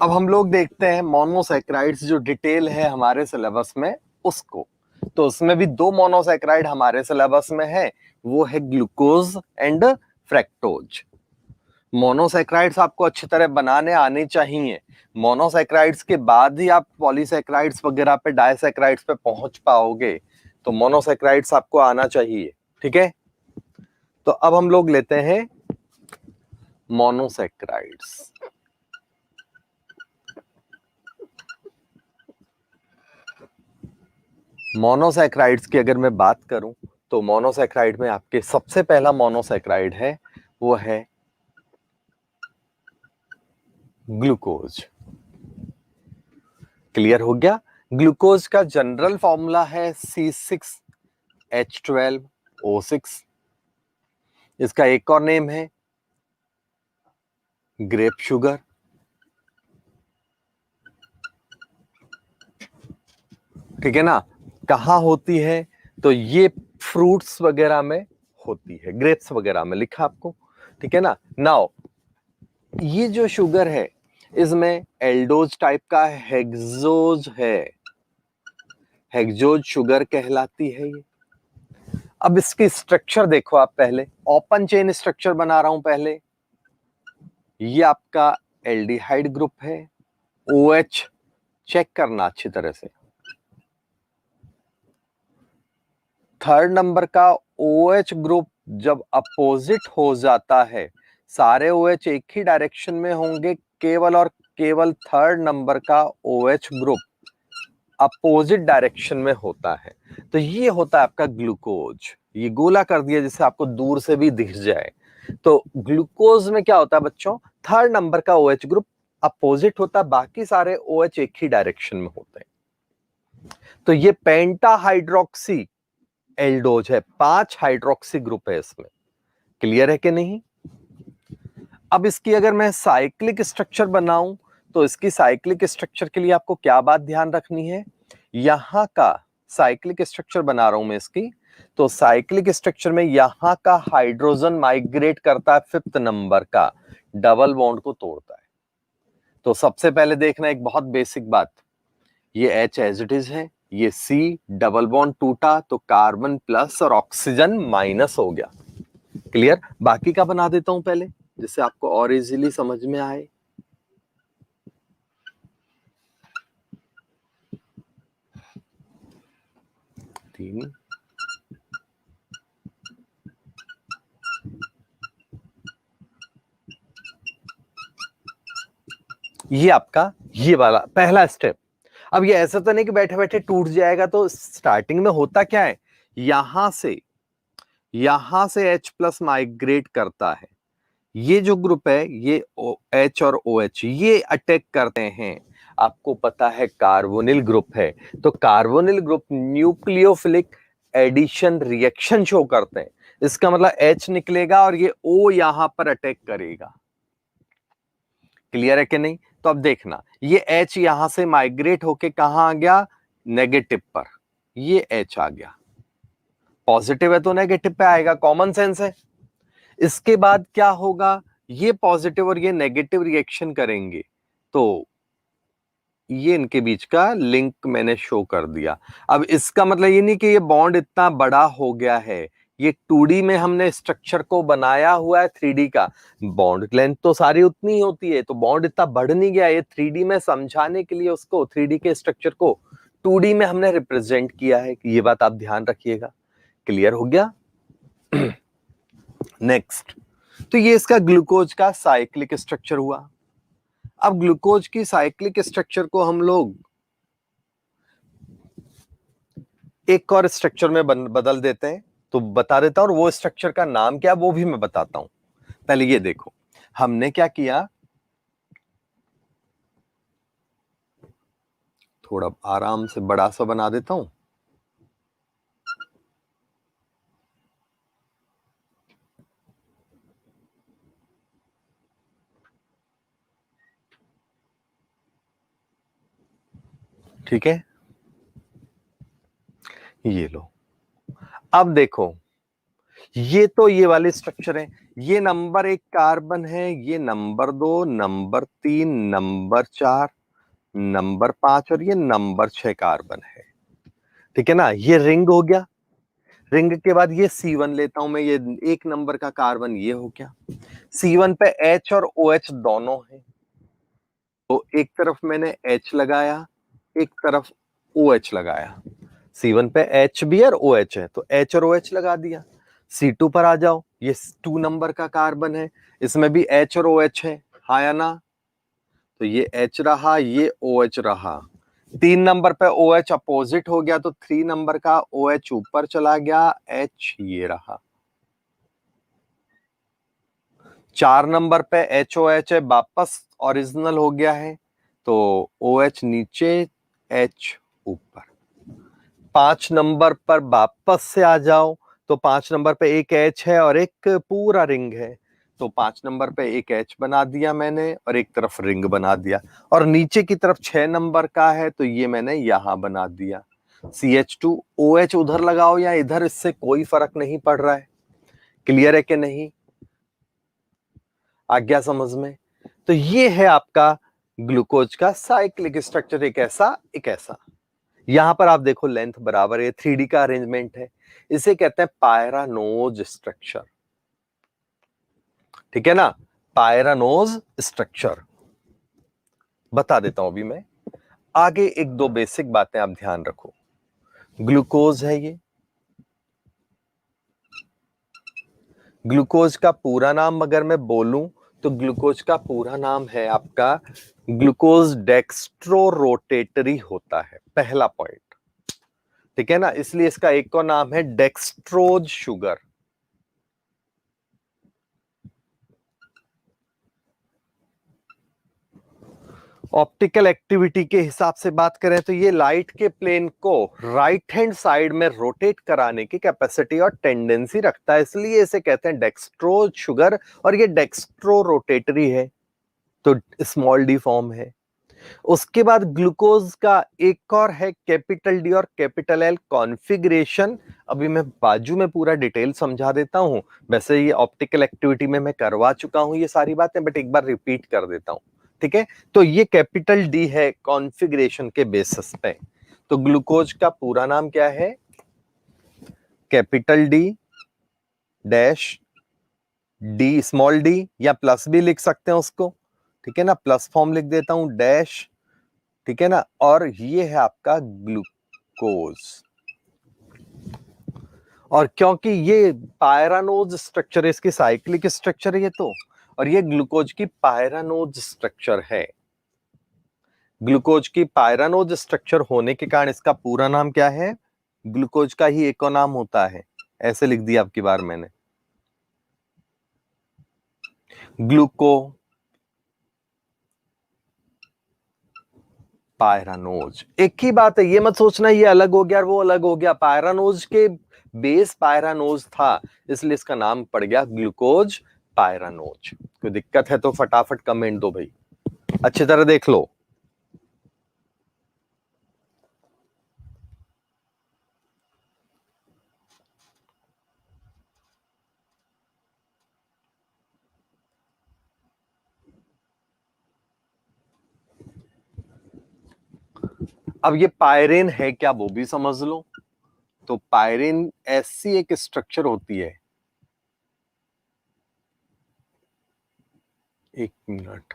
अब हम लोग देखते हैं मोनोसैकेराइड्स जो डिटेल है हमारे सिलेबस में उसको। तो उसमें भी दो मोनोसैकेराइड हमारे सिलेबस में है, वो है ग्लूकोज एंड फ्रैक्टोज। मोनोसैकेराइड्स आपको अच्छी तरह बनाने आने चाहिए। मोनोसैकेराइड्स के बाद ही आप पॉलीसैकेराइड्स वगैरह पे, डाइसैकेराइड्स पे पहुंच पाओगे। तो मोनोसैकेराइड्स आपको आना चाहिए, ठीक है। तो अब हम लोग लेते हैं मोनोसैकेराइड्स। मोनोसैकेराइड्स की अगर मैं बात करूं तो मोनोसैकेराइड में आपके सबसे पहला मोनोसैकेराइड है वो है ग्लूकोज। क्लियर हो गया? ग्लूकोज का जनरल फॉर्मूला है C6H12O6। इसका एक और नेम है ग्रेप शुगर। ठीक है ना। कहां होती है? तो ये फ्रूट्स वगैरह में होती है, ग्रेप्स वगैरह में लिखा आपको, ठीक है ना। नाउ ये जो शुगर है इसमें एल्डोज टाइप का हेक्सोज है, हेक्सोज शुगर कहलाती है ये। अब इसकी स्ट्रक्चर देखो आप, पहले ओपन चेन स्ट्रक्चर बना रहा हूं पहले। ये आपका एल्डिहाइड ग्रुप है, OH चेक करना अच्छी तरह से। थर्ड नंबर का OH ग्रुप जब अपोजिट हो जाता है, सारे OH एक ही डायरेक्शन में होंगे, केवल और केवल थर्ड नंबर का OH ग्रुप अपोजिट डायरेक्शन में होता है। तो ये होता है आपका ग्लूकोज। ये गोला कर दिया जिससे आपको दूर से भी दिख जाए। तो ग्लूकोज में क्या होता है बच्चों? थर्ड नंबर का OH ग्रुप अपोजिट होता है, बाकी सारे OH एक ही डायरेक्शन में होते हैं। तो ये पेंटा हाइड्रोक्सी एल्डोज है, 5 हाइड्रोक्सी ग्रुप है इसमें। क्लियर है कि नहीं? अब इसकी अगर मैं साइक्लिक स्ट्रक्चर बनाऊं तो इसकी साइक्लिक स्ट्रक्चर के लिए आपको क्या बात ध्यान रखनी है? यहां का साइक्लिक स्ट्रक्चर बना रहा हूं मैं इसकी, तो साइक्लिक स्ट्रक्चर में यहां का हाइड्रोजन माइग्रेट करता है 5th नंबर का, डबल बॉन्ड को तोड़ता है। तो सबसे पहले देखना एक बहुत बेसिक बात, ये H एज इट इज है, ये C डबल बॉन्ड टूटा तो कार्बन प्लस और ऑक्सीजन माइनस हो गया। क्लियर? बाकी का बना देता हूं पहले जिससे आपको और इजीली समझ में आए। तीन, ये आपका ये वाला पहला स्टेप। अब ये ऐसा तो नहीं कि बैठे बैठे टूट जाएगा। तो स्टार्टिंग में होता क्या है, यहां से H प्लस माइग्रेट करता है। ये जो ग्रुप है ये H और OH ये अटैक करते हैं। आपको पता है कार्बोनिल ग्रुप है, तो carbonyl group nucleophilic addition reaction show करते हैं। इसका मतलब H निकलेगा और ये O यहां पर अटैक करेगा। क्लियर है कि नहीं? तो अब देखना, ये H यहां से माइग्रेट होके कहां आ गया? नेगेटिव पर। ये H आ गया, पॉजिटिव है तो नेगेटिव पे आएगा, कॉमन सेंस है। इसके बाद क्या होगा, ये पॉजिटिव और ये नेगेटिव रिएक्शन करेंगे, तो ये इनके बीच का लिंक मैंने शो कर दिया। अब इसका मतलब ये नहीं कि ये बॉन्ड इतना बड़ा हो गया है, ये 2D में हमने स्ट्रक्चर को बनाया हुआ है, 3D का बॉन्ड लेंथ तो सारी उतनी ही होती है, तो बॉन्ड इतना बढ़ नहीं गया। ये 3D में समझाने के लिए उसको 3D के स्ट्रक्चर को 2D में हमने रिप्रेजेंट किया है, ये बात आप ध्यान रखिएगा। क्लियर हो गया? नेक्स्ट, तो ये इसका ग्लूकोज का साइक्लिक स्ट्रक्चर हुआ। अब ग्लूकोज की साइक्लिक स्ट्रक्चर को हम लोग एक और स्ट्रक्चर में बदल देते हैं, तो बता देता हूं, और वो स्ट्रक्चर का नाम क्या वो भी मैं बताता हूं। पहले ये देखो, हमने क्या किया, थोड़ा आराम से बड़ा सा बना देता हूं। ठीक है, ये लो। अब देखो, ये तो ये वाले स्ट्रक्चर है, ये नंबर 1 कार्बन है, ये नंबर 2, नंबर 3, नंबर 4, नंबर 5 और ये नंबर 6 कार्बन है। ठीक है ना, ये रिंग हो गया। रिंग के बाद ये C1 लेता हूं मैं, ये 1 नंबर का कार्बन ये हो गया। C1 पे H और OH दोनों है, तो एक तरफ मैंने H लगाया, एक तरफ OH लगाया। C1 पे H भी है और OH है, तो H और OH लगा दिया। C2 पर आ जाओ, ये 2 नंबर का कार्बन है, इसमें भी H और OH है, हाँ या ना? तो ये H रहा, ये OH रहा। 3 नंबर पे OH अपोजिट हो गया, तो 3 नंबर का OH ऊपर चला गया, H ये रहा। 4 नंबर पे HOH है, वापस ओरिजिनल हो गया है, तो OH नीचे, H ऊपर। 5 नंबर पर वापस से आ जाओ, तो 5 नंबर पे एक H है और एक पूरा रिंग है, तो 5 नंबर पे एक H बना दिया मैंने और एक तरफ रिंग बना दिया, और नीचे की तरफ 6 नंबर का है, तो ये मैंने यहां बना दिया। CH2OH उधर लगाओ या इधर, इससे कोई फर्क नहीं पड़ रहा है। क्लियर है कि नहीं? आ गया समझ में? तो ये है आपका ग्लूकोज का साइक्लिक स्ट्रक्चर, एक ऐसा एक ऐसा। यहां पर आप देखो लेंथ बराबर है, 3D का अरेंजमेंट है, इसे कहते हैं पायरानोज स्ट्रक्चर। ठीक है ना, पायरानोज स्ट्रक्चर बता देता हूं अभी मैं। आगे एक दो बेसिक बातें आप ध्यान रखो। ग्लूकोज है ये, ग्लूकोज का पूरा नाम अगर मैं बोलूं, तो ग्लूकोज का पूरा नाम है आपका ग्लूकोज डेक्स्ट्रो रोटेटरी होता है, पहला पॉइंट। ठीक है ना, इसलिए इसका एक और नाम है डेक्स्ट्रोज शुगर। ऑप्टिकल एक्टिविटी के हिसाब से बात करें तो ये लाइट के प्लेन को राइट हैंड साइड में रोटेट कराने की कैपेसिटी और टेंडेंसी रखता है, इसलिए इसे कहते हैं डेक्स्ट्रोज शुगर, और ये डेक्स्ट्रो रोटेटरी है, तो स्मॉल डी फॉर्म है। उसके बाद ग्लूकोज का एक और है कैपिटल डी और कैपिटल एल कॉन्फ़िगरेशन। अभी मैं बाजू में पूरा डिटेल समझा देता हूं, वैसे ये ऑप्टिकल एक्टिविटी में मैं करवा चुका हूं ये सारी बातें, बट एक बार रिपीट कर देता हूं। ठीक है, तो ये कैपिटल डी है कॉन्फ़िगरेशन के बेसिस पे। तो ग्लूकोज का पूरा नाम क्या है? Capital D dash D small D, या प्लस भी लिख सकते हैं उसको। ठीक है ना, प्लस फॉर्म लिख देता हूं, डैश। ठीक है ना, और ये है आपका ग्लूकोज। और क्योंकि ये पायरानोज स्ट्रक्चर है, इसकी साइक्लिक स्ट्रक्चर है ये तो, और ये ग्लूकोज की पायरानोज स्ट्रक्चर है। ग्लूकोज की पायरानोज स्ट्रक्चर होने के कारण इसका पूरा नाम क्या है? ग्लूकोज का ही एक और नाम होता है, ऐसे लिख दिया आपकी बार मैंने, ग्लूको पायरानोज। एक ही बात है, ये मत सोचना ये अलग हो गया और वो अलग हो गया। पायरानोज के बेस पायरानोज था, इसलिए इसका नाम पड़ गया ग्लूकोज पायरानोज। कोई दिक्कत है तो फटाफट कमेंट दो भाई, अच्छी तरह देख लो। अब ये पायरेन है क्या वो भी समझ लो। तो पायरेन ऐसी एक स्ट्रक्चर होती है, एक मिनट,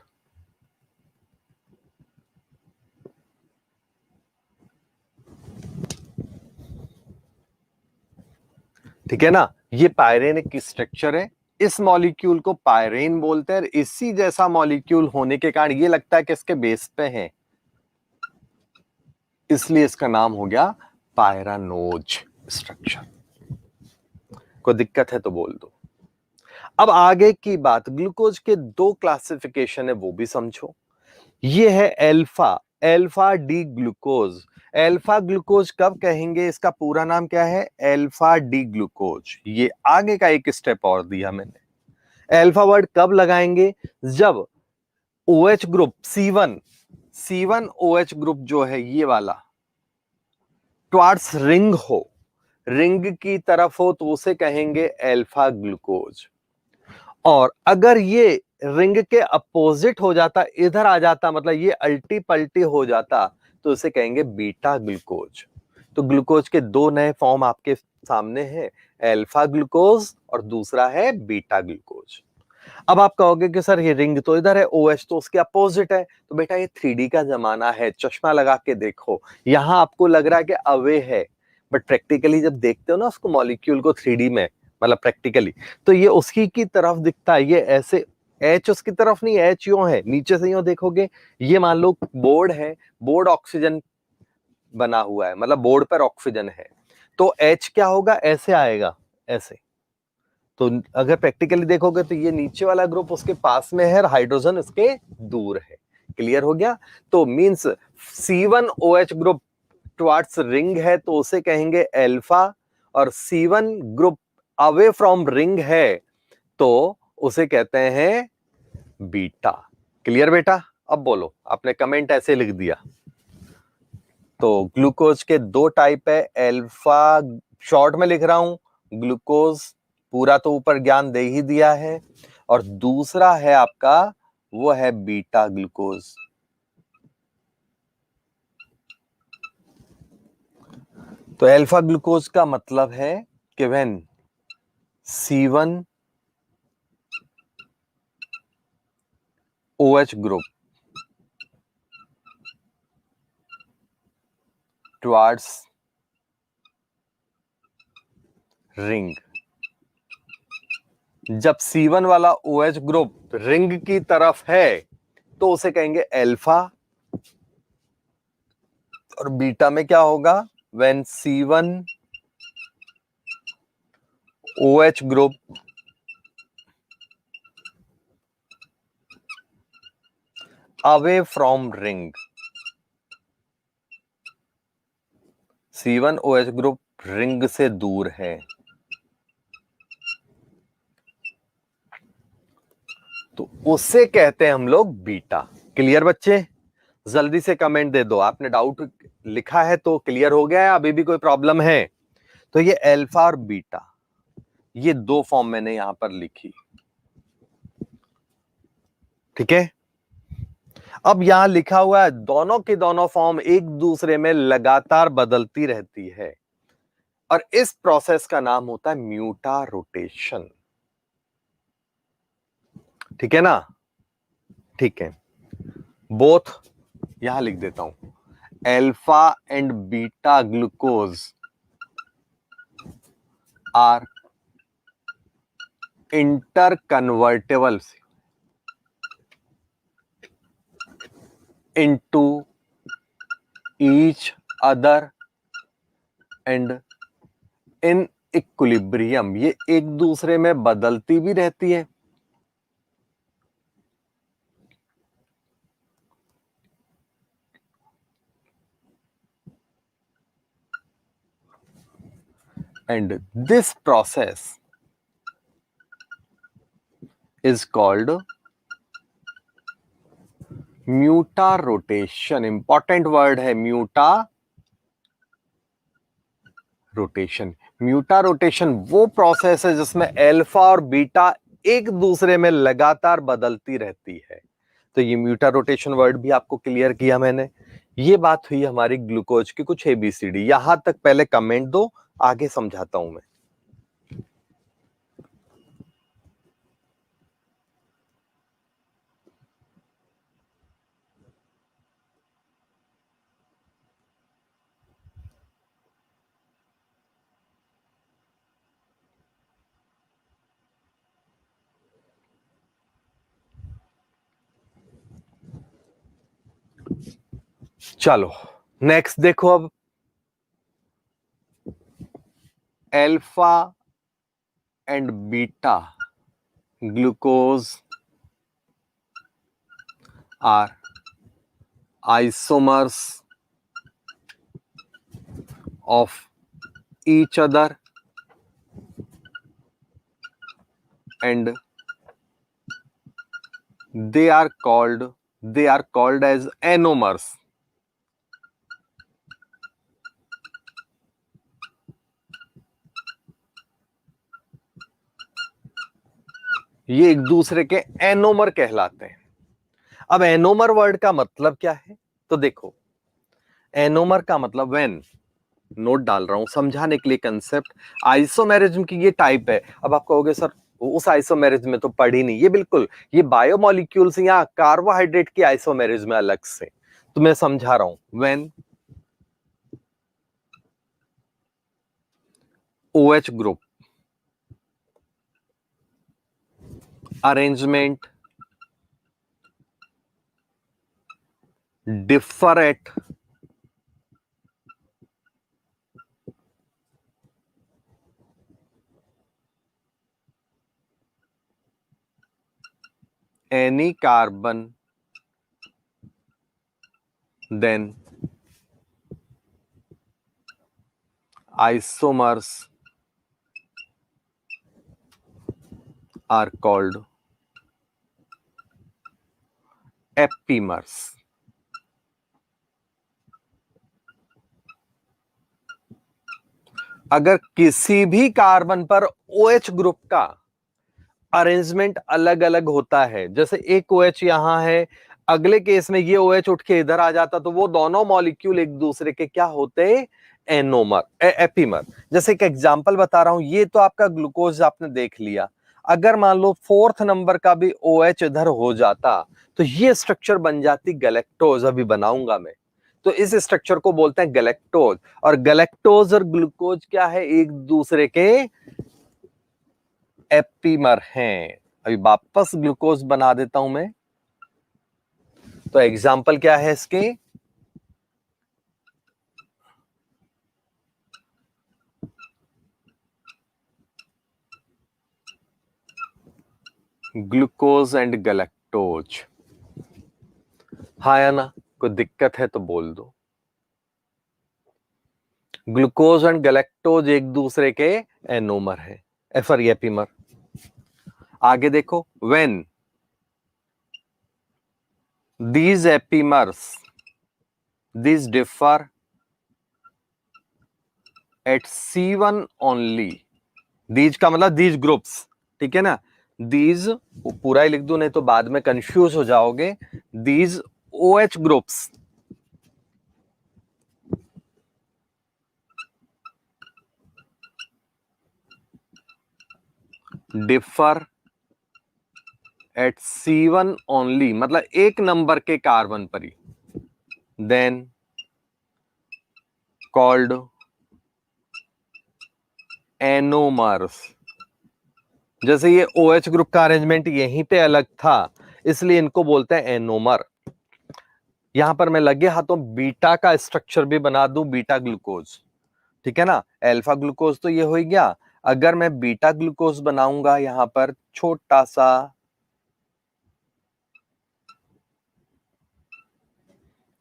ठीक है ना, ये पायरेन एक स्ट्रक्चर है, इस मॉलिक्यूल को पायरेन बोलते हैं। इसी जैसा मॉलिक्यूल होने के कारण ये लगता है कि इसके बेस पे है, इसलिए इसका नाम हो गया पायरानोज स्ट्रक्चर। कोई दिक्कत है तो बोल दो। अब आगे की बात, ग्लूकोज के दो क्लासिफिकेशन है वो भी समझो। ये है alpha, alpha D glucose. Alpha glucose कब कहेंगे, इसका पूरा नाम क्या है, अल्फा डी ग्लूकोज। ये आगे का एक स्टेप और दिया मैंने। अल्फा वर्ड कब लगाएंगे, जब OH group C1 OH group जो है ये वाला टुवर्ड्स रिंग हो, रिंग की तरफ हो, तो उसे कहेंगे अल्फा ग्लूकोज। और अगर ये रिंग के अपोजिट हो जाता, इधर आ जाता, मतलब ये अल्टी पल्टी हो जाता, तो उसे कहेंगे बीटा ग्लूकोज। तो ग्लूकोज के दो नए फॉर्म आपके सामने हैं, अल्फा ग्लूकोज और दूसरा है बीटा ग्लूकोज। अब आप कहोगे कि सर ये रिंग तो इधर है, OH तो उसके अपोजिट है। तो बेटा ये 3D का जमाना है, चश्मा लगा के देखो, यहां आपको लग रहा है कि अवे है, बट प्रैक्टिकली जब देखते हो ना उसको मॉलिक्यूल को 3D में, मतलब प्रैक्टिकली, तो ये उसकी की तरफ दिखता है। ये ऐसे H उसकी तरफ नहीं, H यूं है, नीचे से यूं देखोगे, ये मान लो बोर्ड है, बोर्ड ऑक्सीजन बना हुआ है, मतलब बोर्ड पर ऑक्सीजन है, तो H क्या होगा, ऐसे आएगा, ऐसे। तो अगर प्रैक्टिकली देखोगे तो ये नीचे वाला ग्रुप उसके पास में है, हाइड्रोजन इसके दूर है। क्लियर हो गया। तो means C1 OH group towards ring है तो उसे कहेंगे अल्फा, और C1 group away from ring है तो उसे कहते हैं बीटा। क्लियर बेटा। अब बोलो, आपने कमेंट ऐसे लिख दिया। तो ग्लूकोज के दो टाइप है, अल्फा, शॉर्ट में लिख रहा हूं, ग्लूकोज पूरा तो ऊपर ज्ञान दे ही दिया है, और दूसरा है आपका वो है बीटा ग्लूकोज। तो अल्फा ग्लूकोज का मतलब है कि when C1 OH group towards ring, जब C1 वाला OH ग्रुप रिंग की तरफ है तो उसे कहेंगे अल्फा, और बीटा में क्या होगा, when C1 OH group away from ring, C1 OH group ring से दूर है, तो उसे कहते हैं हम लोग बीटा। क्लियर बच्चे, जल्दी से कमेंट दे दो, आपने डाउट लिखा है तो क्लियर हो गया है, अभी भी कोई प्रॉब्लम है। तो ये अल्फा और बीटा, ये दो फॉर्म मैंने यहां पर लिखी, ठीक है। अब यहां लिखा हुआ है दोनों की दोनों फॉर्म एक दूसरे में लगातार बदलती रहती है, और इस प्रोसेस का नाम होता है म्यूटा रोटेशन। ठीक है ना, ठीक है। बोथ यहां लिख देता हूं, alpha and beta glucose are interconvertible into each other and in equilibrium. ये एक दूसरे में बदलती भी रहती है, and this process is called mutarotation. Important word है म्यूटा रोटेशन। म्यूटा रोटेशन वो प्रोसेस है जिसमें अल्फा और बीटा एक दूसरे में लगातार बदलती रहती है। तो ये म्यूटा रोटेशन वर्ड भी आपको क्लियर किया मैंने। ये बात हुई हमारी ग्लूकोज की कुछ एबीसीडी। यहां तक पहले कमेंट दो, आगे समझाता हूं मैं। चलो नेक्स्ट देखो अब, alpha and beta glucose are isomers of each other and they are called as anomers. ये एक दूसरे के एनोमर कहलाते हैं। अब एनोमर वर्ड का मतलब क्या है, तो देखो एनोमर का मतलब व्हेन, नोट डाल रहा हूं समझाने के लिए कंसेप्ट। आइसोमेरिज्म की ये टाइप है। अब आप कहोगे सर उस आइसोमेरिज्म में तो पढ़ी नहीं, ये बिल्कुल ये बायोमोलिक्यूल्स या कार्बोहाइड्रेट की आइसोमेरिज्म अलग से, तो मैं समझा रहा हूं। When OH group arrangement differ at any carbon, then isomers are called epimers. अगर किसी भी कार्बन पर OH ग्रुप का अरेंजमेंट अलग अलग होता है, जैसे एक OH यहां है, अगले केस में ये OH उठ के इधर आ जाता, तो वो दोनों मॉलिक्यूल एक दूसरे के क्या होते, एनोमर एपीमर। जैसे एक एग्जांपल बता रहा हूं, ये तो आपका ग्लूकोज आपने देख लिया। अगर मान लो फोर्थ नंबर का भी OH इधर हो जाता, तो ये स्ट्रक्चर बन जाती गैलेक्टोज, अभी बनाऊंगा मैं। तो इस स्ट्रक्चर को बोलते हैं गैलेक्टोज। और गैलेक्टोज और ग्लूकोज क्या है, एक दूसरे के एपीमर हैं। अभी वापस ग्लूकोज बना देता हूं मैं। तो एग्जाम्पल क्या है इसके, ग्लूकोज एंड गैलेक्टोज। हाँ या ना, कोई दिक्कत है तो बोल दो। ग्लूकोज एंड गैलेक्टोज एक दूसरे के एनोमर है, सॉरी एपीमर। आगे देखो, when these epimers these differ at C1 only, these का मतलब these groups, ठीक है ना। these पूरा ही लिख दूं, नहीं तो बाद में कंफ्यूज हो जाओगे। these OH groups differ at C1 only, मतलब एक नंबर के कार्बन पर ही, then called एनोमर्स। जैसे ये OH ग्रुप का अरेंजमेंट यहीं पे अलग था, इसलिए इनको बोलते हैं एनोमर। यहां पर मैं लगे हाथों बीटा का स्ट्रक्चर भी बना दूं, बीटा ग्लूकोज, ठीक है ना। अल्फा ग्लूकोज तो ये हो ही गया। अगर मैं बीटा ग्लूकोज बनाऊंगा यहां पर छोटा सा,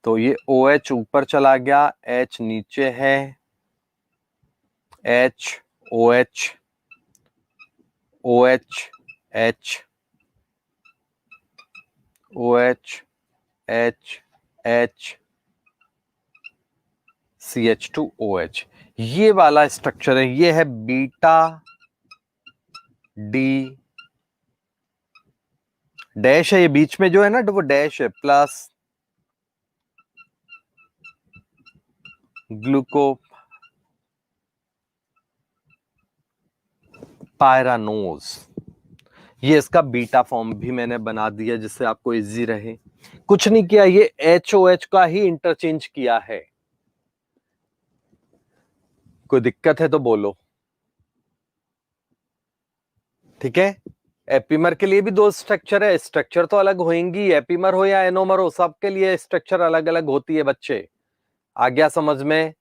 तो ये OH ऊपर चला गया, H नीचे है, H OH OH H OH H H CH2OH। ये वाला स्ट्रक्चर है, ये है बीटा डी डैश है, ये बीच में जो है ना वो डैश है, प्लस ग्लूको पायरानोज, ये इसका बीटा फॉर्म भी मैंने बना दिया जिससे आपको इजी रहे। कुछ नहीं किया, ये HOH का ही इंटरचेंज किया है। कोई दिक्कत है तो बोलो, ठीक है। एपीमर के लिए भी दो स्ट्रक्चर है, स्ट्रक्चर तो अलग होंगी, एपीमर हो या एनोमर हो, सबके लिए स्ट्रक्चर अलग अलग होती है बच्चे। आ गया समझ में?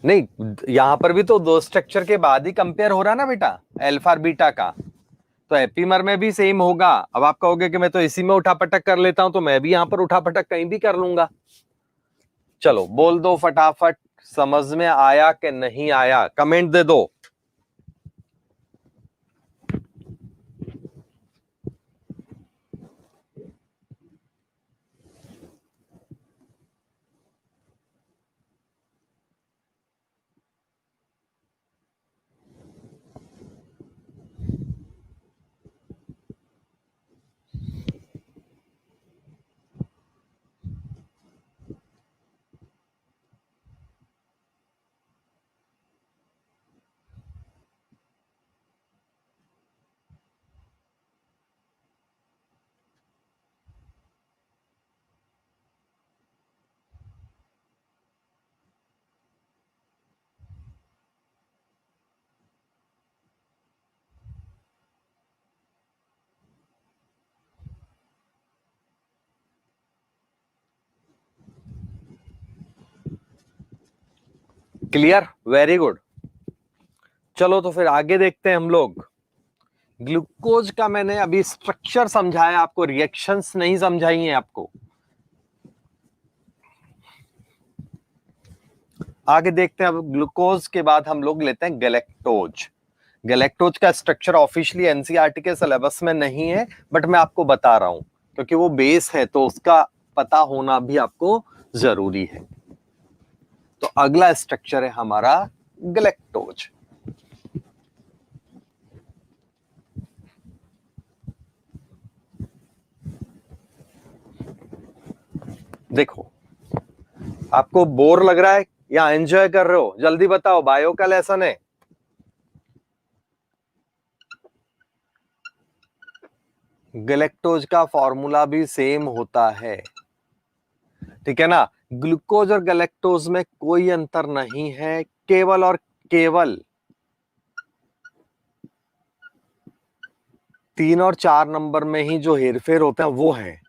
नहीं, यहां पर भी तो दो स्ट्रक्चर के बाद ही कंपेयर हो रहा ना बेटा, अल्फा और बीटा का। तो एपीमर में भी सेम होगा। अब आप कहोगे कि मैं तो इसी में उठापटक कर लेता हूं, तो मैं भी यहां पर उठापटक कहीं भी कर लूंगा। चलो बोल दो फटाफट, समझ में आया कि नहीं आया, कमेंट दे दो। Clear, very good. चलो तो फिर आगे देखते हैं हम लोग। ग्लूकोज का मैंने अभी स्ट्रक्चर समझाया आपको, रिएक्शंस नहीं समझाई हैं आपको। आगे देखते हैं। अब ग्लूकोज के बाद हम लोग लेते हैं गैलेक्टोज। गैलेक्टोज का स्ट्रक्चर ऑफिशियली एनसीईआरटी के सिलेबस में नहीं है, बट मैं आपको बता रहा हूं क्योंकि वो बेस है, तो उसका पता होना भी आपको जरूरी है। तो अगला स्ट्रक्चर है हमारा गैलेक्टोज। देखो, आपको बोर लग रहा है या एंजॉय कर रहे हो, जल्दी बताओ। बायो का लेसन है। गैलेक्टोज का फॉर्मूला भी सेम होता है, ठीक है ना। ग्लूकोज और गैलेक्टोज में कोई अंतर नहीं है, केवल और केवल 3 और 4 नंबर में ही जो हेरफेर होते हैं वो है।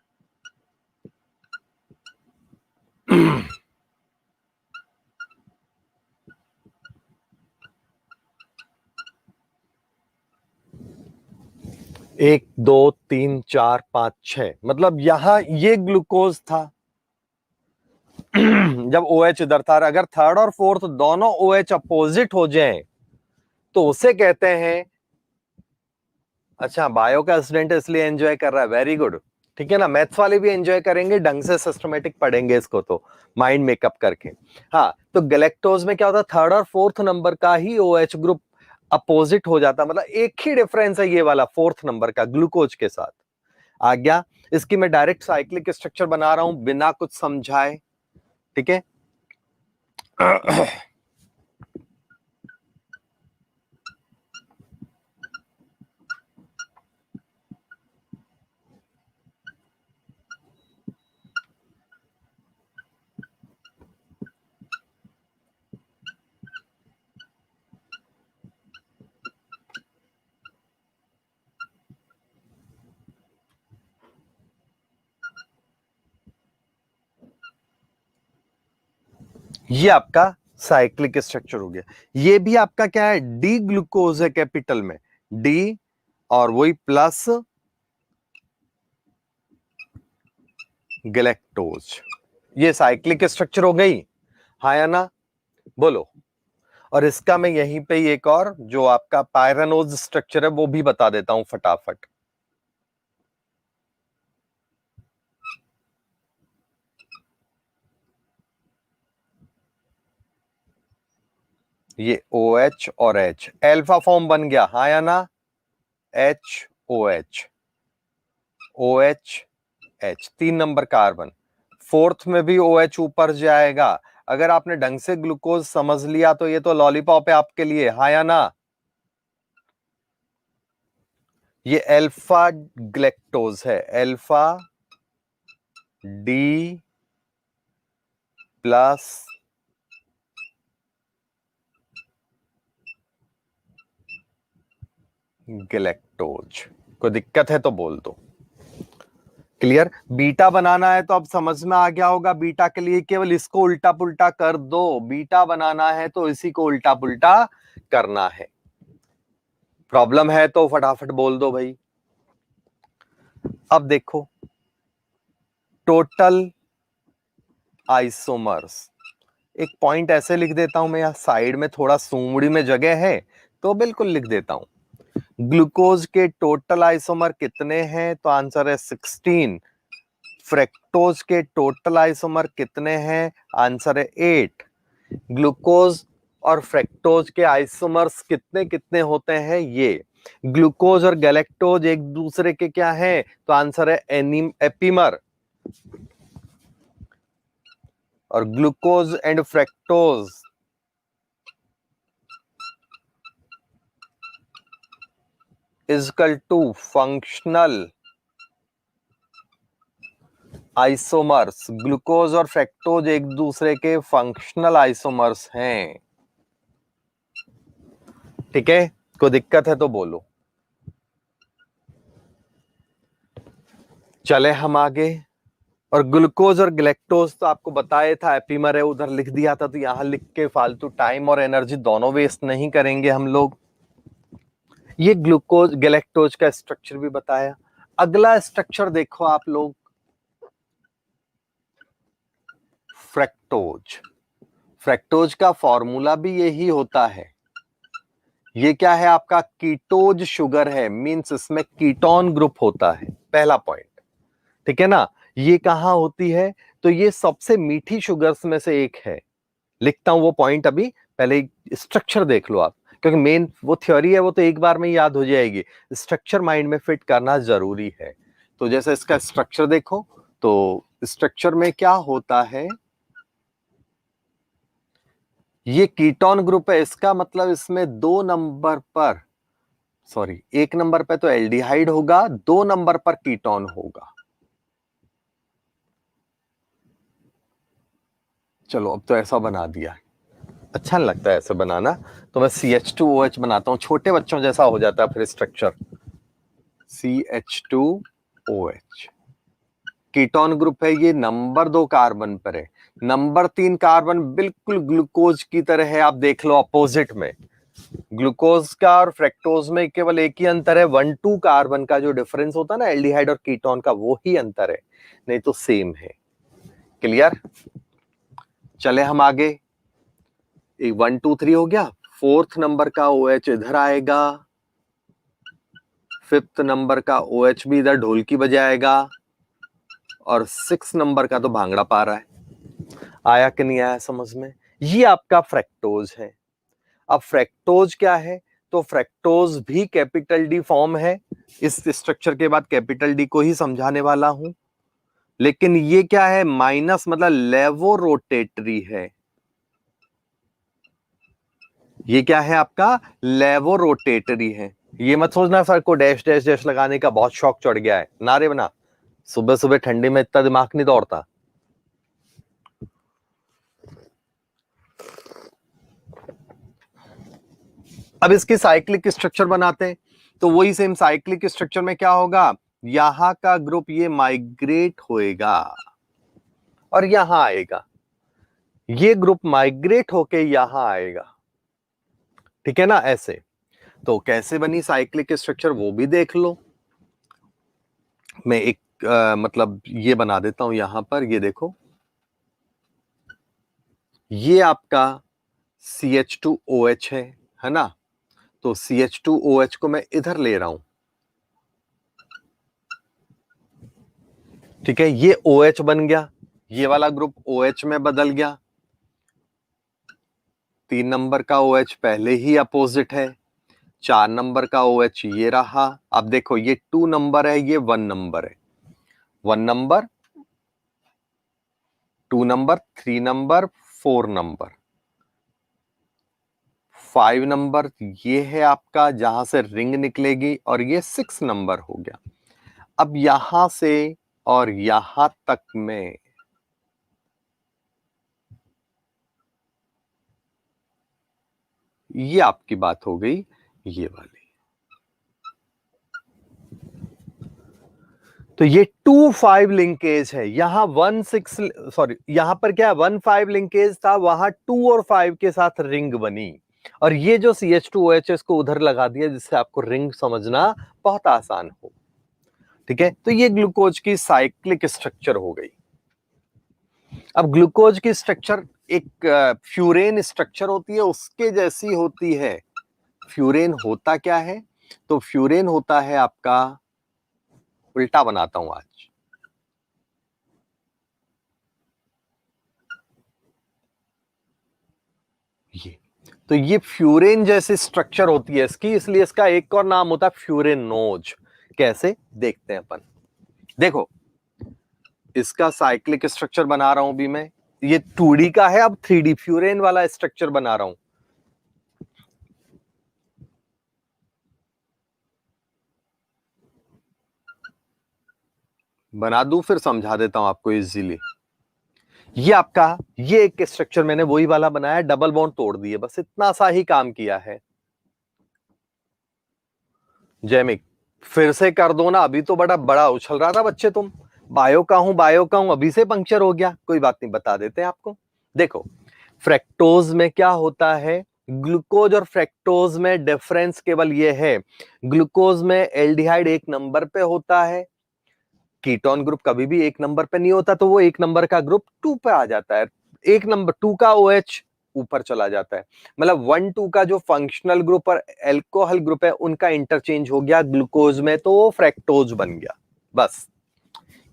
एक, दो, तीन, चार, पांच, छह, मतलब यहां ये ग्लूकोज था जब OH इधर था। अगर थर्ड और फोर्थ दोनों OH अपोजिट हो जाएं तो उसे कहते हैं। अच्छा, बायो का स्टूडेंट इसलिए एंजॉय कर रहा है, वेरी गुड, ठीक है ना। मैथ्स वाले भी एंजॉय करेंगे, ढंग से सिस्टमेटिक पढ़ेंगे इसको, तो माइंड मेकअप करके। हाँ, तो गैलेक्टोज में क्या होता है, थर्ड और फोर्थ नंबर का ही OH ग्रुप अपोजिट हो जाता, मतलब एक ही डिफरेंस है ये वाला फोर्थ नंबर का ग्लूकोज के साथ। आ गया। इसकी मैं डायरेक्ट साइक्लिक स्ट्रक्चर बना रहा हूं बिना कुछ समझाए, ठीक है। ये आपका साइक्लिक स्ट्रक्चर हो गया। ये भी आपका क्या है, डी ग्लूकोज है कैपिटल में, डी, और वही प्लस गैलेक्टोज। ये साइक्लिक स्ट्रक्चर हो गई, हाँ या ना, बोलो। और इसका मैं यहीं पे एक और जो आपका पायरानोज स्ट्रक्चर है वो भी बता देता हूं फटाफट। ये OH और H अल्फा फॉर्म बन गया, हाँ या ना, HOH, OH H, 3 number carbon, fourth में भी OH ऊपर जाएगा। अगर आपने ढंग से ग्लूकोज समझ लिया तो ये तो लॉलीपॉप है आपके लिए, हाँ या ना? ये अल्फा ग्लैक्टोज है, अल्फा डी प्लस ग्लैक्टोज। कोई दिक्कत है तो बोल दो। क्लियर? बीटा बनाना है तो अब समझ में आ गया होगा, बीटा के लिए केवल इसको उल्टा पुल्टा कर दो। बीटा बनाना है तो इसी को उल्टा पुल्टा करना है। प्रॉब्लम है तो फटाफट बोल दो भाई। अब देखो, टोटल आइसोमर्स, एक पॉइंट ऐसे लिख देता हूं मैं, यहां साइड में थोड़ा सूंगड़ी में जगह है तो बिल्कुल लिख देता हूं। ग्लूकोज के टोटल आइसोमर कितने हैं? तो आंसर है 16। फ्रैक्टोज के टोटल आइसोमर कितने हैं? आंसर है 8। ग्लूकोज और फ्रैक्टोज के आइसोमर्स कितने कितने होते हैं? ये ग्लूकोज और गैलेक्टोज एक दूसरे के क्या हैं? तो आंसर है एपीमर। और glucose and fructose is equal to functional isomers. Glucose और फ्रैक्टोज एक दूसरे के फंक्शनल आइसोमर्स हैं। ठीक है? कोई दिक्कत है तो बोलो। चले हम आगे। और ग्लूकोज और ग्लैक्टोज तो आपको बताया था एपीमर है, उधर लिख दिया था, तो यहां लिख के फालतू टाइम और एनर्जी दोनों वेस्ट नहीं करेंगे हम लोग। ये ग्लूकोज गैलेक्टोज का स्ट्रक्चर भी बताया। अगला स्ट्रक्चर देखो आप लोग, फ्रैक्टोज। फ्रैक्टोज का फॉर्मूला भी यही होता है। ये क्या है? आपका कीटोज शुगर है, मींस इसमें कीटोन ग्रुप होता है, पहला पॉइंट। ठीक है ना? ये कहां होती है? तो ये सबसे मीठी शुगर्स में से एक है। लिखता हूं वो पॉइंट अभी, पहले स्ट्रक्चर देख लो आप, क्योंकि मेन वो थ्योरी है वो तो एक बार में याद हो जाएगी, स्ट्रक्चर माइंड में फिट करना जरूरी है। तो जैसे इसका स्ट्रक्चर देखो, तो स्ट्रक्चर में क्या होता है? ये कीटोन ग्रुप है, इसका मतलब इसमें 2 नंबर पर, सॉरी 1 नंबर पे तो एल्डिहाइड होगा, 2 नंबर पर कीटोन होगा। चलो अब तो ऐसा बना दिया, अच्छा नहीं लगता है ऐसे बनाना, तो मैं CH2OH बनाता हूं, छोटे बच्चों जैसा हो जाता है फिर स्ट्रक्चर। CH2OH कीटोन ग्रुप है, ये नंबर 2 कार्बन पर है। नंबर 3 कार्बन बिल्कुल ग्लूकोज की तरह है, आप देख लो अपोजिट में। ग्लूकोज का और फ्रैक्टोज में केवल एक ही अंतर है, 1-2 कार्बन का जो डिफरेंस होता है ना एल्डिहाइड और कीटोन का, वो ही अंतर है, नहीं तो सेम है। क्लियर? चले हम आगे। 1 2 3 हो गया, 4th नंबर का OH इधर आएगा, 5th नंबर का OH भी इधर ढोलकी बजाएगा, और 6 नंबर का तो भांगड़ा पा रहा है। आया कि नहीं आया समझ में? ये आपका फ्रैक्टोज है। अब फ्रैक्टोज क्या है? तो फ्रैक्टोज भी कैपिटल डी फॉर्म है। इस स्ट्रक्चर के बाद कैपिटल डी को ही समझाने वाला हूं, लेकिन ये क्या है? माइनस, मतलब लेवोरोटेटरी है। ये क्या है आपका? लेवोरोटेटरी है। ये मत सोचना सर को डैश डैश डैश लगाने का बहुत शौक चढ़ गया है, ना रे बना, सुबह सुबह ठंडी में इतना दिमाग नहीं दौड़ता। अब इसकी साइक्लिक स्ट्रक्चर बनाते हैं, तो वही सेम साइक्लिक स्ट्रक्चर में क्या होगा? यहां का ग्रुप ये माइग्रेट होएगा और यहां आएगा, ये ग्रुप माइग्रेट होके यहां आएगा। ठीक है ना? ऐसे तो कैसे बनी साइक्लिक स्ट्रक्चर वो भी देख लो। मैं एक मतलब ये बना देता हूं यहां पर, ये देखो, ये आपका CH2OH है ना? तो CH2OH को मैं इधर ले रहा हूं। ठीक है, ये OH बन गया, ये वाला ग्रुप OH में बदल गया। 3 नंबर का OH पहले ही अपोजिट है, 4 नंबर का OH ये रहा। अब देखो, ये 2 नंबर है, ये 1 नंबर है, 1 number, 2 number, 3 number, 4 number, 5 number, ये है आपका जहां से रिंग निकलेगी, और ये 6 नंबर हो गया। अब यहां से और यहां तक में ये आपकी बात हो गई ये वाली। तो ये 2-5 लिंकेज है। यहां 1-6, सॉरी, यहां पर क्या 1-5 लिंकेज था, वहां 2 और 5 के साथ रिंग बनी, और ये जो CH2OH को उधर लगा दिया, जिससे आपको रिंग समझना बहुत आसान हो। ठीक है, तो ये ग्लूकोज की साइक्लिक स्ट्रक्चर हो गई। अब ग्लूकोज की स्ट्रक्चर एक फ्यूरेन स्ट्रक्चर होती है, उसके जैसी होती है। फ्यूरेन होता क्या है? तो फ्यूरेन होता है आपका, उल्टा बनाता हूं आज, ये तो ये फ्यूरेन जैसी स्ट्रक्चर होती है इसकी, इसलिए इसका एक और नाम होता है फ्यूरेनोज। कैसे देखते हैं अपन, देखो इसका साइक्लिक स्ट्रक्चर बना रहा हूं अभी मैं, ये 2D का है, अब 3D फ्यूरेन वाला स्ट्रक्चर बना रहा हूं। बना दूं फिर समझा देता हूं आपको इजीली। ये आपका, ये एक स्ट्रक्चर मैंने वही वाला बनाया, डबल बॉन्ड तोड़ दिए, बस इतना सा ही काम किया है। जैमिक, फिर से कर दो ना, अभी तो बड़ा बड़ा उछल रहा था बच्चे तुम, बायो का हूं बायो का हूं, अभी से पंक्चर हो गया। कोई बात नहीं, बता देते हैं आपको। देखो, फ्रैक्टोज में क्या होता है, ग्लूकोज और फ्रैक्टोज में डिफरेंस केवल ये है, ग्लूकोज में एल्डिहाइड एक नंबर पे होता है, कीटोन ग्रुप कभी भी एक नंबर पे नहीं होता, तो वो एक नंबर का ग्रुप 2 पे आ जाता है, एक नंबर 2 का OH ऊपर चला जाता है। मतलब 1-2 का जो फंक्शनल ग्रुप और एल्कोहल ग्रुप है, उनका इंटरचेंज हो गया ग्लूकोज में, तो वो फ्रैक्टोज बन गया। बस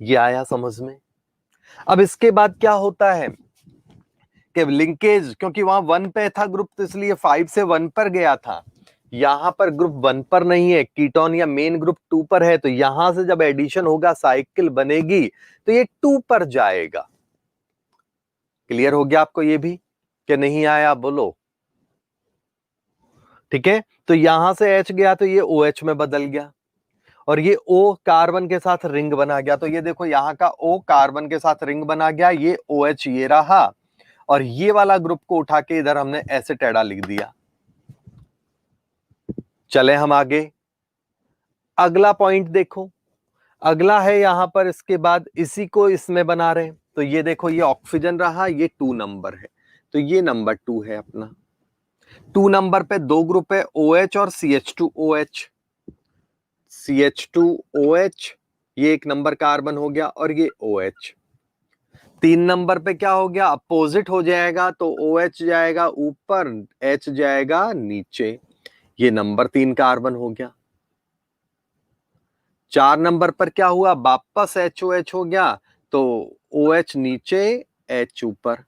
ये आया समझ में। अब इसके बाद क्या होता है कि लिंकेज, क्योंकि वहां 1 पे था ग्रुप, तो इसलिए 5 से 1 पर गया था। यहां पर ग्रुप 1 पर नहीं है, कीटोन या मेन ग्रुप 2 पर है, तो यहां से जब एडिशन होगा, साइकिल बनेगी, तो ये 2 पर जाएगा। क्लियर हो गया आपको ये भी, कि नहीं आया बोलो? ठीक है, तो यहां से H गया तो ये OH में बदल गया, और ये O कार्बन के साथ रिंग बना गया। तो ये देखो, यहां का O कार्बन के साथ रिंग बना गया, ये OH ये रहा, और ये वाला ग्रुप को उठा के इधर हमने ऐसे टेढ़ा लिख दिया। चले हम आगे, अगला पॉइंट देखो, अगला है यहां पर, इसके बाद इसी को इसमें बना रहे हैं, तो ये देखो, ये ऑक्सीजन रहा, ये 2 नंबर है, तो ये नंबर 2 है अपना। 2 नंबर पे दो ग्रुप है, OH और CH2OH। CH2OH, ये एक नंबर कार्बन हो गया, और ये OH। 3 नंबर पे क्या हो गया, अपोजिट हो जाएगा, तो OH जाएगा ऊपर, H जाएगा नीचे, ये नंबर 3 कार्बन हो गया। 4 नंबर पर क्या हुआ, वापस HOH हो गया, तो OH नीचे, H ऊपर।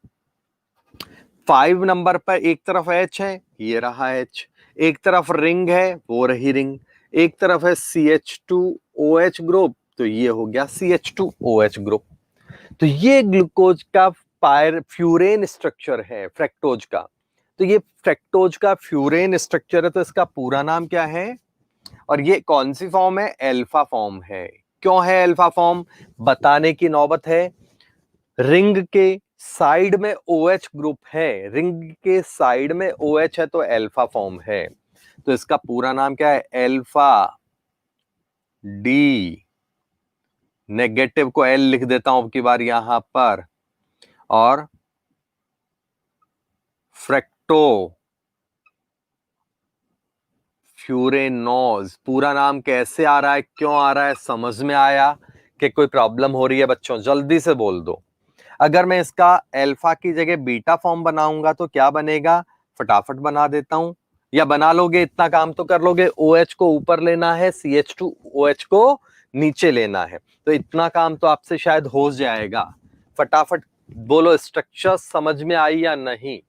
5 नंबर पर एक तरफ H है, ये रहा H, एक तरफ रिंग है, वो रही रिंग, एक तरफ है CH2OH ग्रुप, तो ये हो गया CH2OH ग्रुप। तो ये ग्लूकोज का फ्यूरेन स्ट्रक्चर है फ्रैक्टोज का। तो ये फ्रैक्टोज का फ्यूरेन स्ट्रक्चर है, तो इसका पूरा नाम क्या है, और ये कौन सी फॉर्म है, अल्फा फॉर्म है। क्यों है अल्फा फॉर्म, बताने की नौबत है। रिंग के साइड में OH ग्रुप है, रिंग के साइड में OH है, तो अल्फा फॉर्म है। तो इसका पूरा नाम क्या है, अल्फा डी, नेगेटिव को L लिख देता हूं अब की बार यहां पर, और फ्रैक्टो फ्यूरेनोज। पूरा नाम कैसे आ रहा है, क्यों आ रहा है, समझ में आया? कि कोई प्रॉब्लम हो रही है बच्चों, जल्दी से बोल दो। अगर मैं इसका अल्फा की जगह बीटा फॉर्म बनाऊंगा तो क्या बनेगा, फटाफट बना देता हूं, या बना लोगे, इतना काम तो कर लोगे। OH को ऊपर लेना है, CH2OH को नीचे लेना है, तो इतना काम तो आपसे शायद हो जाएगा। फटाफट बोलो, स्ट्रक्चर समझ में आई या नहीं?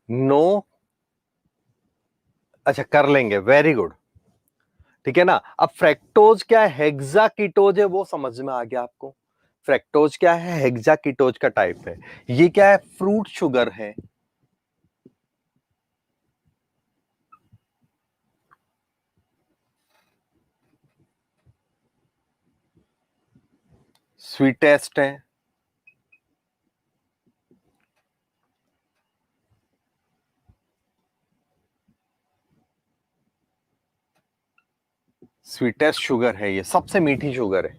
नो, अच्छा कर लेंगे, वेरी गुड। ठीक है ना। अब फ्रेक्टोज क्या है, हेक्साकीटोज है, वो समझ में आ गया आपको। फ्रेक्टोज क्या है, हेक्साकीटोज का टाइप है। ये क्या है, फ्रूट शुगर है। स्वीटेस्ट है, स्वीटेस्ट शुगर है, ये सबसे मीठी शुगर है।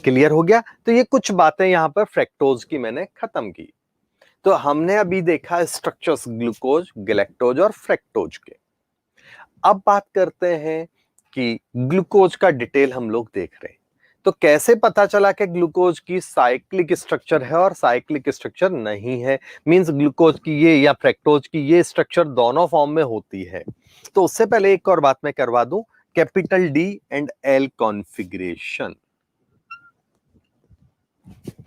क्लियर हो गया। तो ये कुछ बातें यहां पर फ्रेक्टोज की मैंने खत्म की। तो हमने अभी देखा स्ट्रक्चर्स ग्लूकोज, गैलेक्टोज और फ्रेक्टोज के। अब बात करते हैं कि ग्लूकोज का डिटेल हम लोग देख रहे हैं। तो कैसे पता चला कि ग्लूकोज की साइक्लिक स्ट्रक्चर है और साइक्लिक स्ट्रक्चर नहीं है, मींस ग्लूकोज की ये या फ्रेक्टोज की ये स्ट्रक्चर दोनों फॉर्म में होती है। तो उससे पहले एक और बात मैं करवा दूं, capital D and L configuration.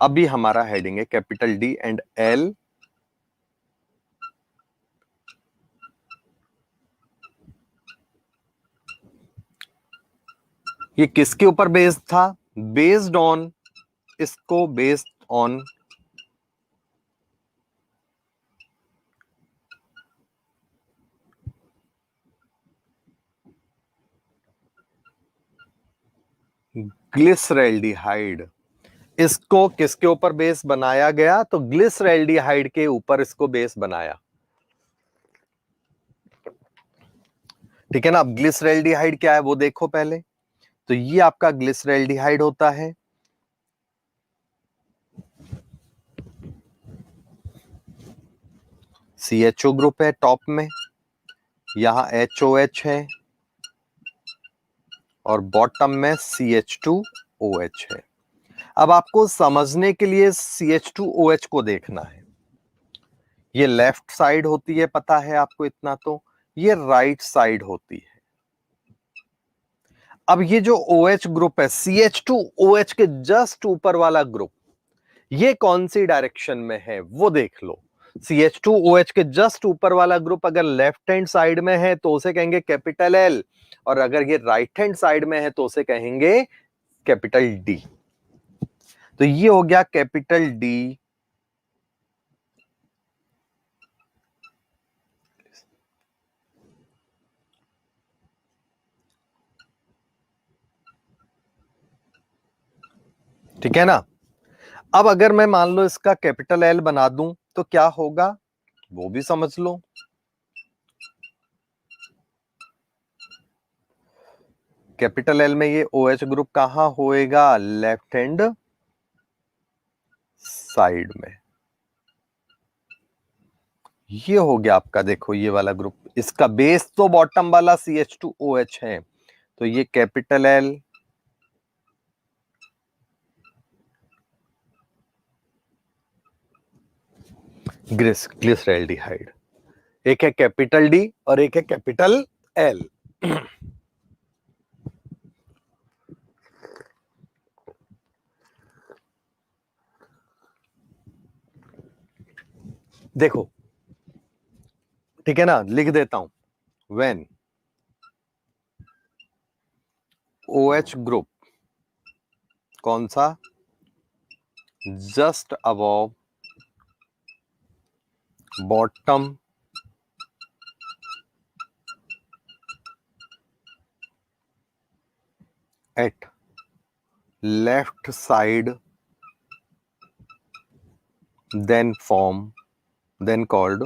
अभी हमारा हेडिंग है कैपिटल डी एंड एल। ये किसके ऊपर बेस्ड था, बेस्ड ऑन, इसको बेस्ड ऑन ग्लिसरैल्डिहाइड। इसको किसके ऊपर बेस बनाया गया, तो ग्लिसरैल्डिहाइड के ऊपर इसको बेस बनाया। ठीक है ना। अब ग्लिसरैल्डिहाइड क्या है वो देखो पहले। तो ये आपका ग्लिसरैल्डिहाइड होता है। CHO ग्रुप है टॉप में, यहां HOH है और बॉटम में CH2OH है। अब आपको समझने के लिए CH2OH को देखना है। ये लेफ्ट साइड होती है, पता है आपको इतना तो, ये राइट साइड होती है। अब ये जो OH ग्रुप है, CH2OH के जस्ट ऊपर वाला ग्रुप, ये कौन सी डायरेक्शन में है वो देख लो। CH2OH के जस्ट ऊपर वाला ग्रुप अगर लेफ्ट हैंड साइड में है तो उसे कहेंगे कैपिटल L, और अगर ये राइट हैंड साइड में है तो उसे कहेंगे कैपिटल D। तो ये हो गया कैपिटल D। ठीक है ना। अब अगर मैं मान लो इसका कैपिटल L बना दूं तो क्या होगा वो भी समझ लो। कैपिटल L में ये OH ग्रुप कहां होएगा, लेफ्ट हैंड साइड में। ये हो गया आपका, देखो ये वाला ग्रुप, इसका बेस तो बॉटम वाला CH2OH है, तो ये कैपिटल L, ग्लिसरैल्डिहाइड। एक है कैपिटल D और एक है कैपिटल L। देखो, ठीक है ना, लिख देता हूं। व्हेन OH ग्रुप कौन सा, just above bottom at left side, then called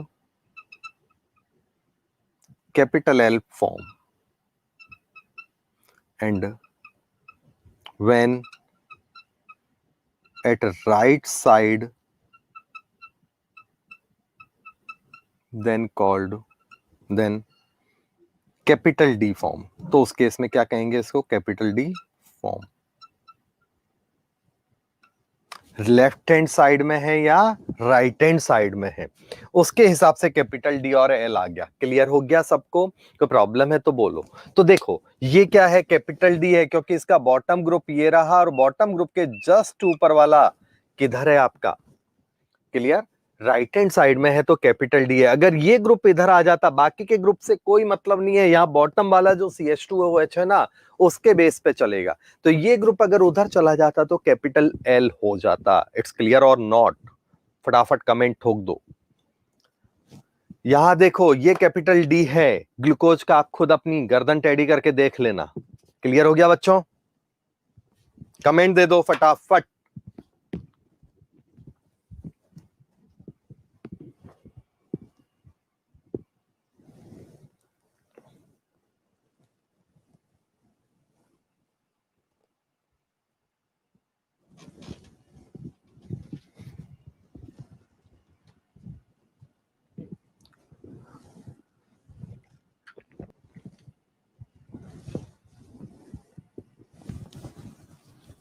capital L form, and when at right side, then capital D form. तो उस केस में क्या कहेंगे इसको, capital D form. Left hand side में है या राइट हैंड साइड में है, उसके हिसाब से कैपिटल D और L आ गया। क्लियर हो गया सबको, कोई प्रॉब्लम है तो बोलो। तो देखो ये क्या है, कैपिटल D है क्योंकि इसका बॉटम ग्रुप ये रहा, और बॉटम ग्रुप के जस्ट ऊपर वाला किधर है आपका, क्लियर, राइट हैंड साइड में है तो कैपिटल डी है। अगर ये ग्रुप इधर आ जाता, बाकी के ग्रुप से कोई मतलब नहीं है, यहाँ बॉटम वाला जो CH2OH है ना, उसके बेस पे चलेगा। तो ये ग्रुप अगर उधर चला जाता तो कैपिटल L हो जाता। इट्स क्लियर और नॉट? फटाफट कमेंट ठोक दो। यहां देखो ये कैपिटल डी है ग्लूकोज का, आप खुद अपनी गर्दन टेढ़ी करके देख लेना। क्लियर हो गया बच्चों? कमेंट दे दो फटाफट।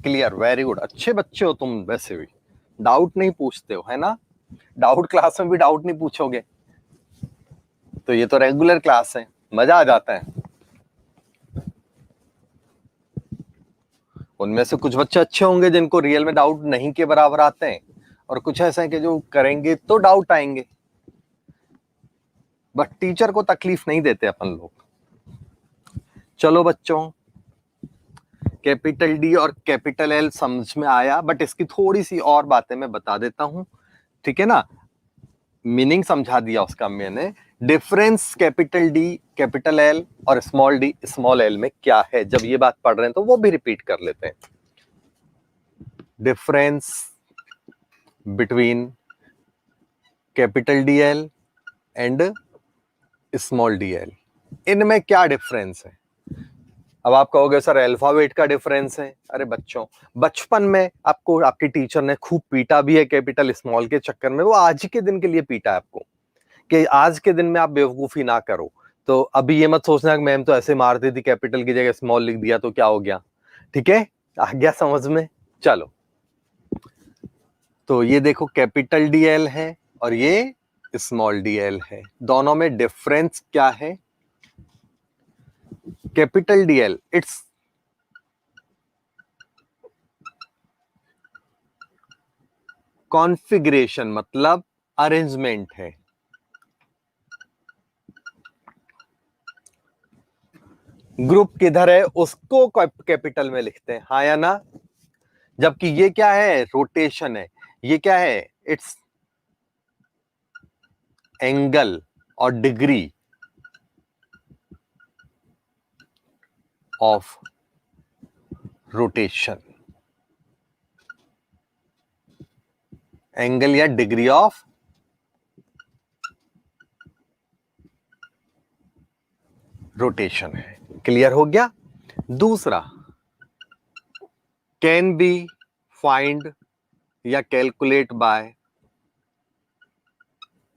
क्लियर, वेरी गुड, अच्छे बच्चे हो तुम। वैसे भी डाउट नहीं पूछते हो, है ना? डाउट क्लास में भी डाउट नहीं पूछोगे तो ये तो रेगुलर क्लास है, मजा आ जाता है। उनमें से कुछ बच्चे अच्छे होंगे जिनको रियल में डाउट नहीं के बराबर आते हैं, और कुछ ऐसे हैं कि जो करेंगे तो डाउट आएंगे। बट टीचर को तकलीफ नहीं देते अपन लोग। चलो बच्चों, कैपिटल डी और कैपिटल एल समझ में आया, बट इसकी थोड़ी सी और बातें मैं बता देता हूं, ठीक है ना? मीनिंग समझा दिया उसका मैंने। Difference capital D capital L और स्मॉल डी स्मॉल एल में क्या है, जब ये बात पढ़ रहे हैं तो वो भी रिपीट कर लेते हैं। Difference between capital D L and small D L, इनमें क्या डिफरेंस है? अब आप कहोगे सर अल्फाबेट का डिफरेंस है। अरे बच्चों, बचपन में आपको आपके टीचर ने खूब पीटा भी है कैपिटल स्मॉल के चक्कर में। वो आज के दिन के लिए पीटा है आपको कि आज के दिन में आप बेवकूफी ना करो। तो अभी ये मत सोचना कि मैम तो ऐसे मारती थी, कैपिटल की जगह स्मॉल लिख दिया तो क्या हो गया। ठीक है, आ गया समझ में? चलो, तो ये देखो कैपिटल डीएल है और ये स्मॉल डीएल है, दोनों में डिफरेंस क्या है? कैपिटल डीएल इट्स कॉन्फ़िगरेशन, मतलब अरेंजमेंट है। ग्रुप किधर है उसको कैपिटल में लिखते हैं, हाँ या ना? जबकि ये क्या है? रोटेशन है। ये क्या है? इट्स एंगल और डिग्री ऑफ रोटेशन, एंगल या डिग्री ऑफ रोटेशन है। क्लियर हो गया? दूसरा, कैन बी फाइंड या कैलकुलेट बाय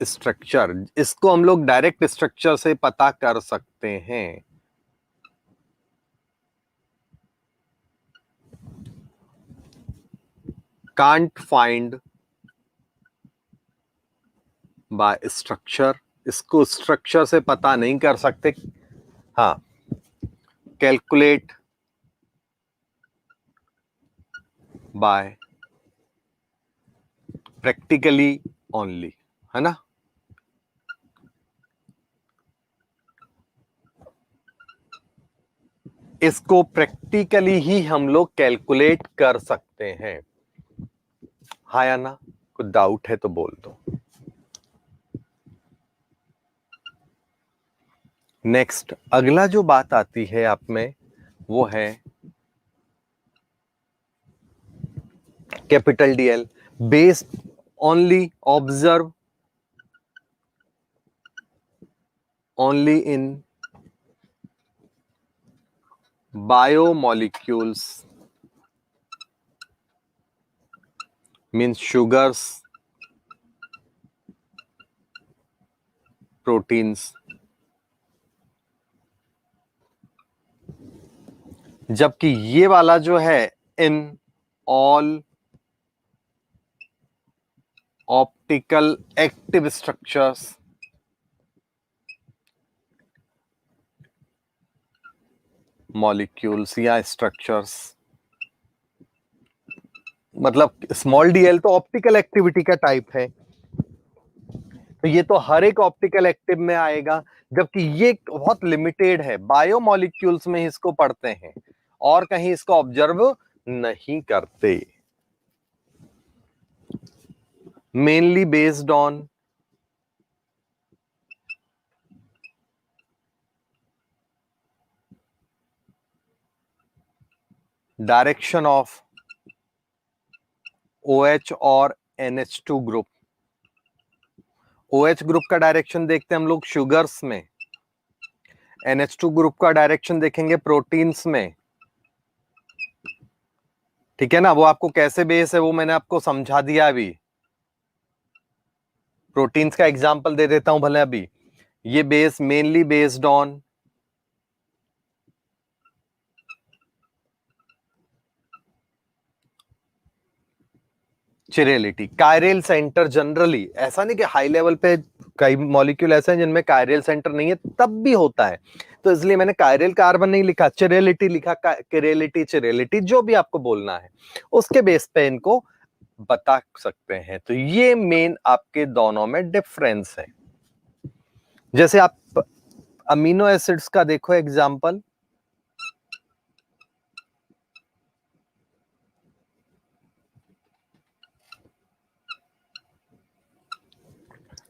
स्ट्रक्चर, इसको हम लोग डायरेक्ट स्ट्रक्चर से पता कर सकते हैं। कांट फाइंड बाय स्ट्रक्चर, इसको स्ट्रक्चर से पता नहीं कर सकते। हाँ, कैलकुलेट बाय प्रैक्टिकली ओनली, है ना? इसको प्रैक्टिकली ही हम लोग कैलकुलेट कर सकते हैं, हाँ या ना? कुछ डाउट है तो बोल दो। नेक्स्ट, अगला जो बात आती है आप में वो है capital DL based only observe only in biomolecules, means sugars, proteins, जबकि ये वाला जो है in all optical active structures, molecules या स्ट्रक्चर्स, मतलब स्मॉल डीएल तो ऑप्टिकल एक्टिविटी का टाइप है, तो ये तो हर एक ऑप्टिकल एक्टिव में आएगा, जबकि ये बहुत लिमिटेड है, बायोमोलिक्यूल्स में इसको पढ़ते हैं और कहीं इसको ऑब्जर्व नहीं करते। Mainly based on direction of OH और NH2 ग्रुप। OH ग्रुप का डायरेक्शन देखते हैं हम लोग शुगर्स में, NH2 ग्रुप का डायरेक्शन देखेंगे प्रोटीन्स में। ठीक है ना, वो आपको कैसे बेस है वो मैंने आपको समझा दिया अभी। प्रोटीन्स का एग्जांपल दे देता हूं भले अभी। ये base mainly based on chirality. Chiral centre generally, ऐसा नहीं कि हाई लेवल पे कई मॉलिक्यूल ऐसे हैं जिनमें कायरल सेंटर नहीं है, तब भी होता है, तो इसलिए मैंने कायरल कार्बन नहीं लिखा, चिरेलिटी लिखा। किरेलिटी चिरेलिटी जो भी आपको बोलना है उसके बेस पे इनको बता सकते हैं। तो ये मेन आपके दोनों में डिफरेंस है। जैसे आप अमीनो एसिड्स का देखो एग्जांपल,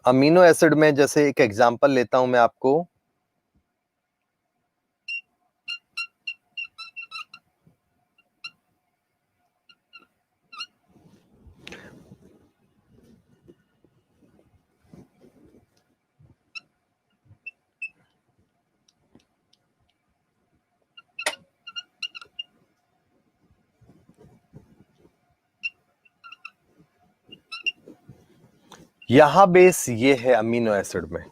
अमीनो एसिड में जैसे एक एग्जांपल लेता हूं मैं आपको, यहां बेस ये है अमीनो एसिड में,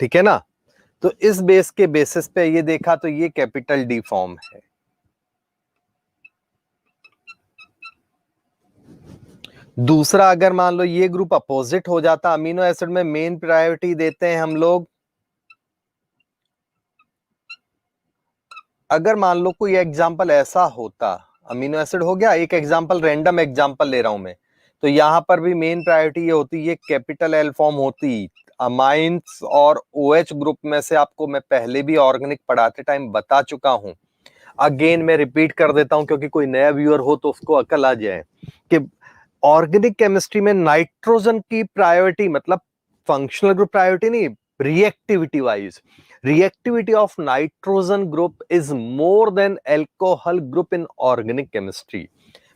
ठीक है ना। तो इस बेस के बेसिस पे ये देखा तो ये कैपिटल डी फॉर्म है। दूसरा अगर मान लो ये ग्रुप अपोजिट हो जाता, अमीनो एसिड में मेन प्रायोरिटी देते हैं हम लोग। अगर मान लो कोई एग्जांपल ऐसा होता, अमीनो एसिड हो गया, एक एग्जांपल रैंडम एग्जांपल ले रहा हूं मैं, तो यहां पर भी मेन प्रायोरिटी ये होती, ये कैपिटल एल फॉर्म होती। अमाइंस और OH ग्रुप में से आपको मैं पहले भी ऑर्गेनिक पढ़ाते टाइम बता चुका हूं, अगेन मैं रिपीट कर देता हूं क्योंकि कोई नया व्यूअर हो तो उसको अकल आ जाए कि ऑर्गेनिक केमिस्ट्री में नाइट्रोजन की प्रायोरिटी, मतलब फंक्शनल ग्रुप प्रायोरिटी नहीं, reactivity wise, reactivity of nitrogen group is more than alcohol group in organic chemistry.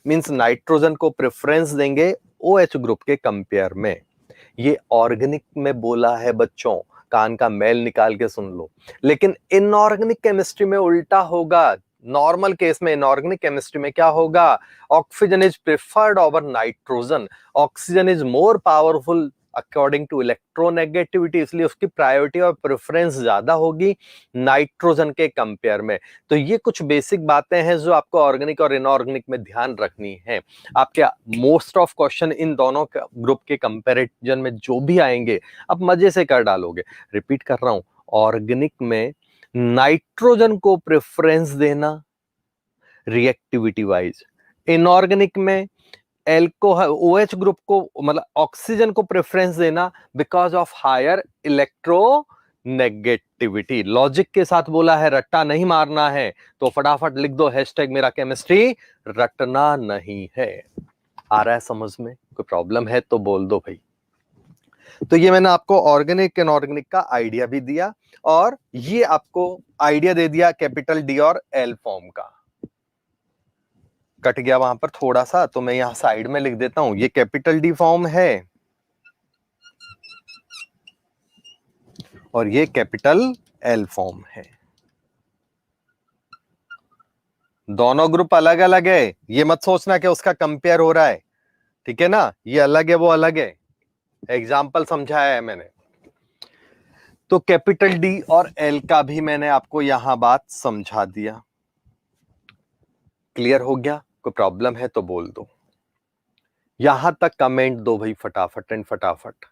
Means nitrogen को प्रेफरेंस देंगे OH ग्रुप के कंपेयर में। ये ऑर्गेनिक में बोला है बच्चों, कान का मैल निकाल के सुन लो। लेकिन इनऑर्गेनिक केमिस्ट्री में उल्टा होगा। नॉर्मल केस में इनऑर्गेनिक केमिस्ट्री में क्या होगा, oxygen is preferred over nitrogen, oxygen is more powerful according to electronegativity, इसलिए उसकी प्रायोरिटी और प्रेफरेंस ज्यादा होगी नाइट्रोजन के कंपेयर में। तो ये कुछ बेसिक बातें हैं जो आपको ऑर्गेनिक और इनऑर्गेनिक में ध्यान रखनी है। आपके मोस्ट ऑफ क्वेश्चन इन दोनों ग्रुप के कंपैरिजन में जो भी आएंगे आप मजे से कर डालोगे। रिपीट कर रहा हूं, ऑर्गेनिक में नाइट्रोजन को प्रेफरेंस देना रिएक्टिविटी वाइज, इनऑर्गेनिक में एल्कोहल OH ग्रुप को, मतलब ऑक्सीजन को प्रेफरेंस देना because of higher electronegativity. Logic के साथ बोला है, रट्टा नहीं मारना है, तो फटाफट लिख दो हैशटैग मेरा केमिस्ट्री रटना नहीं है। आ रहा है समझ में? कोई प्रॉब्लम है तो बोल दो भाई। तो ये मैंने आपको ऑर्गेनिक इनऑर्गेनिक का आइडिया भी दिया और ये आपको आइडिया दे दिया कैपिटल डी और एल फॉर्म का। कट गया वहां पर थोड़ा सा, तो मैं यहां साइड में लिख देता हूं, ये कैपिटल डी फॉर्म है और ये कैपिटल एल फॉर्म है। दोनों ग्रुप अलग अलग है, ये मत सोचना कि उसका कंपेयर हो रहा है, ठीक है ना। ये अलग है वो अलग है, एग्जाम्पल समझाया है मैंने। तो कैपिटल डी और एल का भी मैंने आपको यहां बात समझा दिया। क्लियर हो गया? कोई प्रॉब्लम है तो बोल दो। यहां तक कमेंट दो भाई फटाफट एंड फटाफट।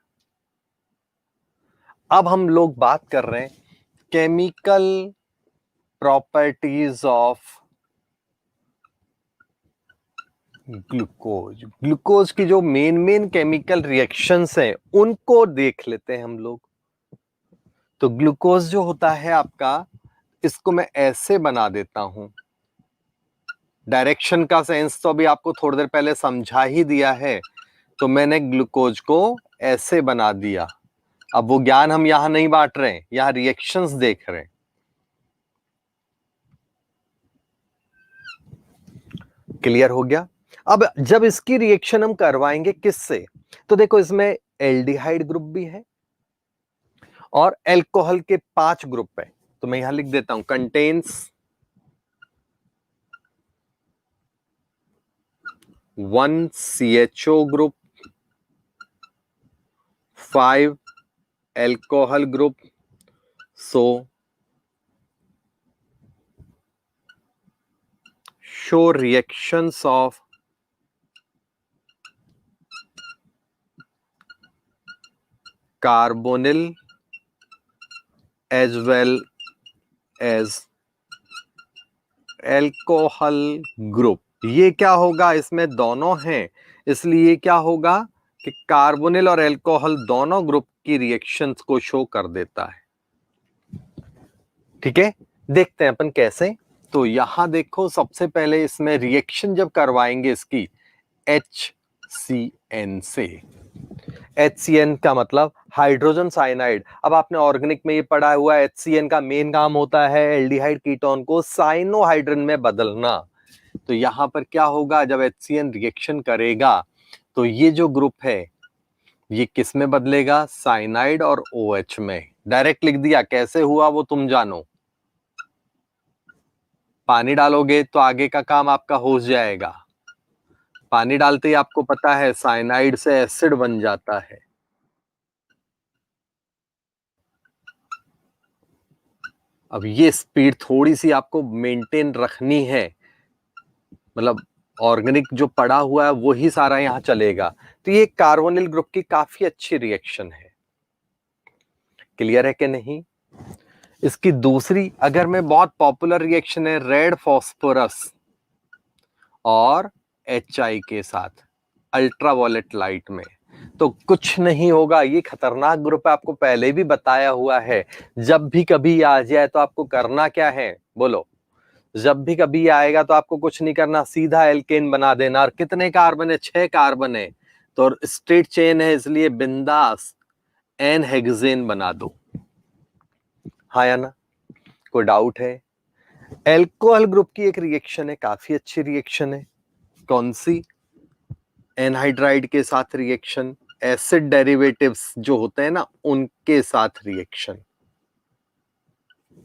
अब हम लोग बात कर रहे हैं chemical properties of glucose, glucose की जो मेन केमिकल रिएक्शंस हैं उनको देख लेते हैं हम लोग। तो ग्लूकोज जो होता है आपका, इसको मैं ऐसे बना देता हूं। डायरेक्शन का सेंस तो अभी आपको थोड़ी देर पहले समझा ही दिया है, तो मैंने ग्लूकोज को ऐसे बना दिया। अब वो ज्ञान हम यहां नहीं बांट रहे हैं, यहां रिएक्शंस देख रहे हैं। क्लियर हो गया? अब जब इसकी रिएक्शन हम करवाएंगे किससे, तो देखो इसमें एल्डिहाइड ग्रुप भी है और एल्कोहल के 5 ग्रुप है। तो मैं यहां लिख देता हूं, contains 1 CHO group, 5 alcohol group, so show reactions of carbonyl as well as alcohol group। ये क्या होगा, इसमें दोनों हैं, इसलिए क्या होगा कि कार्बोनिल और अल्कोहल दोनों ग्रुप की रिएक्शंस को शो कर देता है। ठीक है, देखते हैं अपन कैसे। तो यहां देखो, सबसे पहले इसमें रिएक्शन जब करवाएंगे इसकी HCN से, HCN का मतलब हाइड्रोजन साइनाइड। अब आपने ऑर्गेनिक में ये पढ़ा हुआ है, HCN का मेन काम होता है एल्डिहाइड कीटोन को साइनोहाइड्रिन में बदलना। तो यहां पर क्या होगा, जब HCN रिएक्शन करेगा तो ये जो ग्रुप है ये किस में बदलेगा, साइनाइड और OH में। डायरेक्ट लिख दिया, कैसे हुआ वो तुम जानो। पानी डालोगे तो आगे का काम आपका हो जाएगा। पानी डालते ही आपको पता है साइनाइड से एसिड बन जाता है। अब ये स्पीड थोड़ी सी आपको मेंटेन रखनी है, मतलब ऑर्गेनिक जो पड़ा हुआ है वही सारा यहां चलेगा। तो ये कार्बोनिल ग्रुप की काफी अच्छी रिएक्शन है। क्लियर है कि नहीं? इसकी दूसरी, अगर मैं बहुत पॉपुलर रिएक्शन है रेड फॉस्फोरस और HI के साथ अल्ट्रावायलेट लाइट में, तो कुछ नहीं होगा। ये खतरनाक ग्रुप है, आपको पहले भी बताया हुआ है। जब भी कभी आ जाए तो आपको करना क्या है, बोलो। जब भी कभी आएगा तो आपको कुछ नहीं करना, सीधा एल्केन बना देना। और कितने कार्बन है, 6 कार्बन है, तो स्ट्रेट चेन है, इसलिए बिंदास एन हेक्सेन बना दो। हाँ या ना, कोई डाउट है? एल्कोहल ग्रुप की एक रिएक्शन है, काफी अच्छी रिएक्शन है। कौन सी? एनहाइड्राइड के साथ रिएक्शन, एसिड डेरिवेटिव्स जो होते हैं ना उनके साथ रिएक्शन।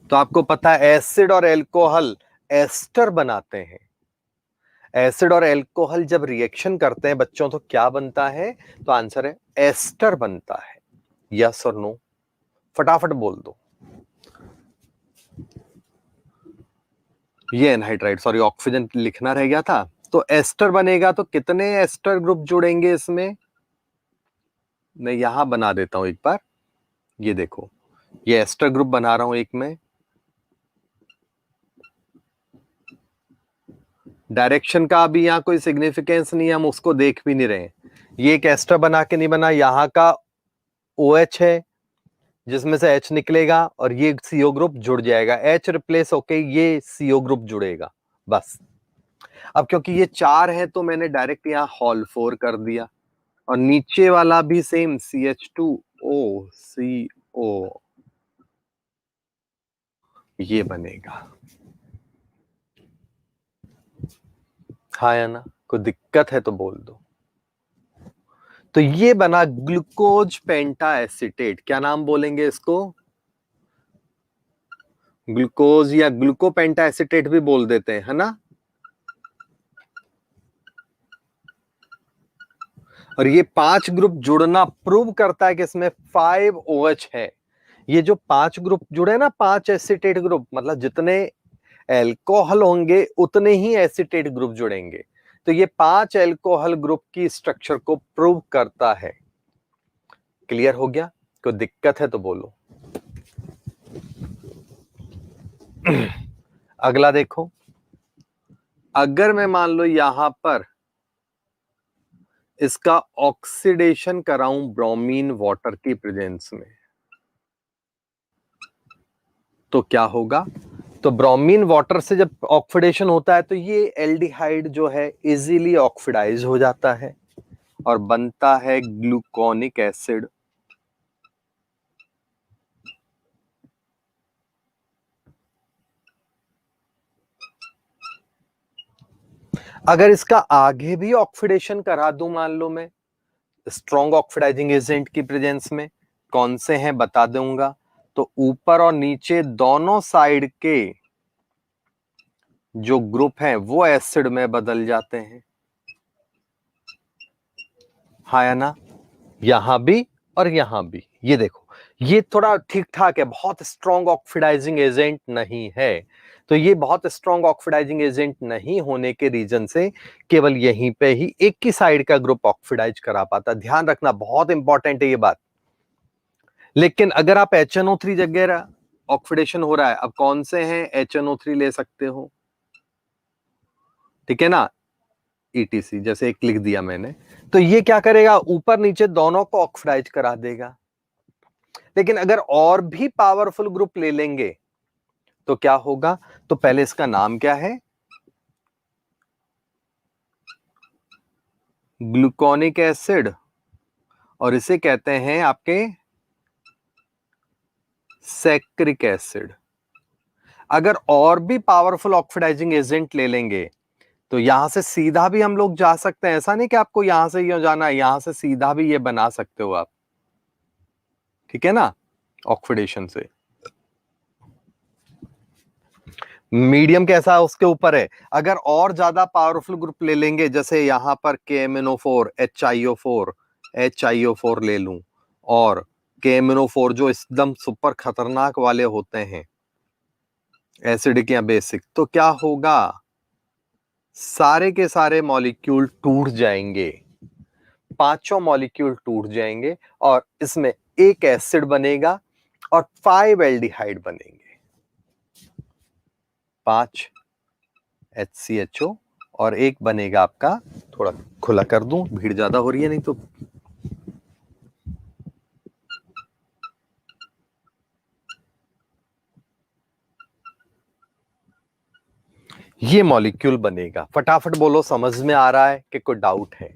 तो आपको पता है एसिड और एल्कोहल एस्टर बनाते हैं। एसिड और एल्कोहल जब रिएक्शन करते हैं बच्चों, तो क्या बनता है? तो आंसर है एस्टर बनता है। यस और नो, फटाफट बोल दो। ये एनहाइड्राइड, सॉरी ऑक्सीजन लिखना रह गया था। तो एस्टर बनेगा, तो कितने एस्टर ग्रुप जुड़ेंगे इसमें? मैं यहां बना देता हूं एक बार, ये देखो, ये एस्टर ग्रुप बना रहा हूं एक में। डायरेक्शन का अभी यहाँ कोई सिग्निफिकेंस नहीं है, हम उसको देख भी नहीं रहे। ये एक एस्टर बना के नहीं बना, यहाँ का OH है जिसमें से H निकलेगा और ये CO ग्रुप जुड़ जाएगा, H रिप्लेस होके ये CO ग्रुप जुड़ेगा बस। अब क्योंकि ये 4 है तो मैंने डायरेक्ट यहाँ हॉल 4 कर दिया, और नीचे वाला भी सेम CH2O CO, ये बनेगा। हाँ या ना, कोई दिक्कत है तो बोल दो। तो ये बना ग्लूकोज पेंटा एसिटेट। क्या नाम बोलेंगे इसको? ग्लूकोज या ग्लूकोपेंटा एसिटेट भी बोल देते हैं, है ना। और ये 5 ग्रुप जुड़ना प्रूव करता है कि इसमें 5 OH है। ये जो 5 ग्रुप जुड़े ना, 5 एसिटेट ग्रुप, मतलब जितने एल्कोहल होंगे उतने ही एसिटेट ग्रुप जुड़ेंगे। तो ये 5 एल्कोहल ग्रुप की स्ट्रक्चर को प्रूव करता है। क्लियर हो गया? कोई दिक्कत है तो बोलो। अगला देखो, अगर मैं मान लो यहां पर इसका ऑक्सीडेशन कराऊं ब्रोमीन वाटर की प्रेजेंस में तो क्या होगा? तो ब्रोमीन वाटर से जब ऑक्सीडेशन होता है तो ये एल्डिहाइड जो है इजीली ऑक्सीडाइज हो जाता है और बनता है ग्लूकोनिक एसिड। अगर इसका आगे भी ऑक्सीडेशन करा दूं, मान लो मैं स्ट्रॉन्ग ऑक्सीडाइजिंग एजेंट की प्रेजेंस में, कौन से हैं बता दूंगा। तो ऊपर और नीचे दोनों साइड के जो ग्रुप हैं वो एसिड में बदल जाते हैं, हाँ या ना? यहां भी और यहां भी। ये देखो, ये थोड़ा ठीक ठाक है, बहुत स्ट्रॉन्ग ऑक्सीडाइजिंग एजेंट नहीं है। तो ये बहुत स्ट्रॉन्ग ऑक्सीडाइजिंग एजेंट नहीं होने के रीजन से केवल यहीं पे ही एक ही साइड का ग्रुप ऑक्सीडाइज करा पाता। ध्यान रखना, बहुत इंपॉर्टेंट है ये बात। लेकिन अगर आप HNO3 जगह ऑक्सीडेशन हो रहा है, अब कौन से हैं HNO3 ले सकते हो, ठीक है ना, ETC जैसे एक लिख दिया मैंने। तो ये क्या करेगा, ऊपर नीचे दोनों को ऑक्सीडाइज करा देगा। लेकिन अगर और भी पावरफुल ग्रुप ले लेंगे तो क्या होगा? तो पहले इसका नाम क्या है, ग्लूकोनिक एसिड, और इसे कहते हैं आपके सैक्रिक एसिड। अगर और भी पावरफुल ऑक्सीडाइजिंग एजेंट ले लेंगे तो यहां से सीधा भी हम लोग जा सकते हैं, ऐसा नहीं कि आपको यहां से ही जाना है, यहां से सीधा भी ये बना सकते हो आप, ठीक है ना, ऑक्सीडेशन से। मीडियम कैसा है उसके ऊपर है। अगर और ज्यादा पावरफुल ग्रुप ले लेंगे, जैसे यहां पर KMNO4 HiO4 ले लूं, और KMNO4 जो एकदम सुपर खतरनाक वाले होते हैं, एसिडिक या बेसिक, तो क्या होगा, सारे के सारे मॉलिक्यूल टूट जाएंगे, पांचों मॉलिक्यूल टूट जाएंगे और इसमें एक एसिड बनेगा और 5 एल्डिहाइड बनेंगे, 5 HCHO, और एक बनेगा आपका, थोड़ा खुला कर दूं, भीड़ ज्यादा हो रही है नहीं तो, ये मॉलिक्यूल बनेगा। फटाफट बोलो, समझ में आ रहा है कि कोई डाउट है?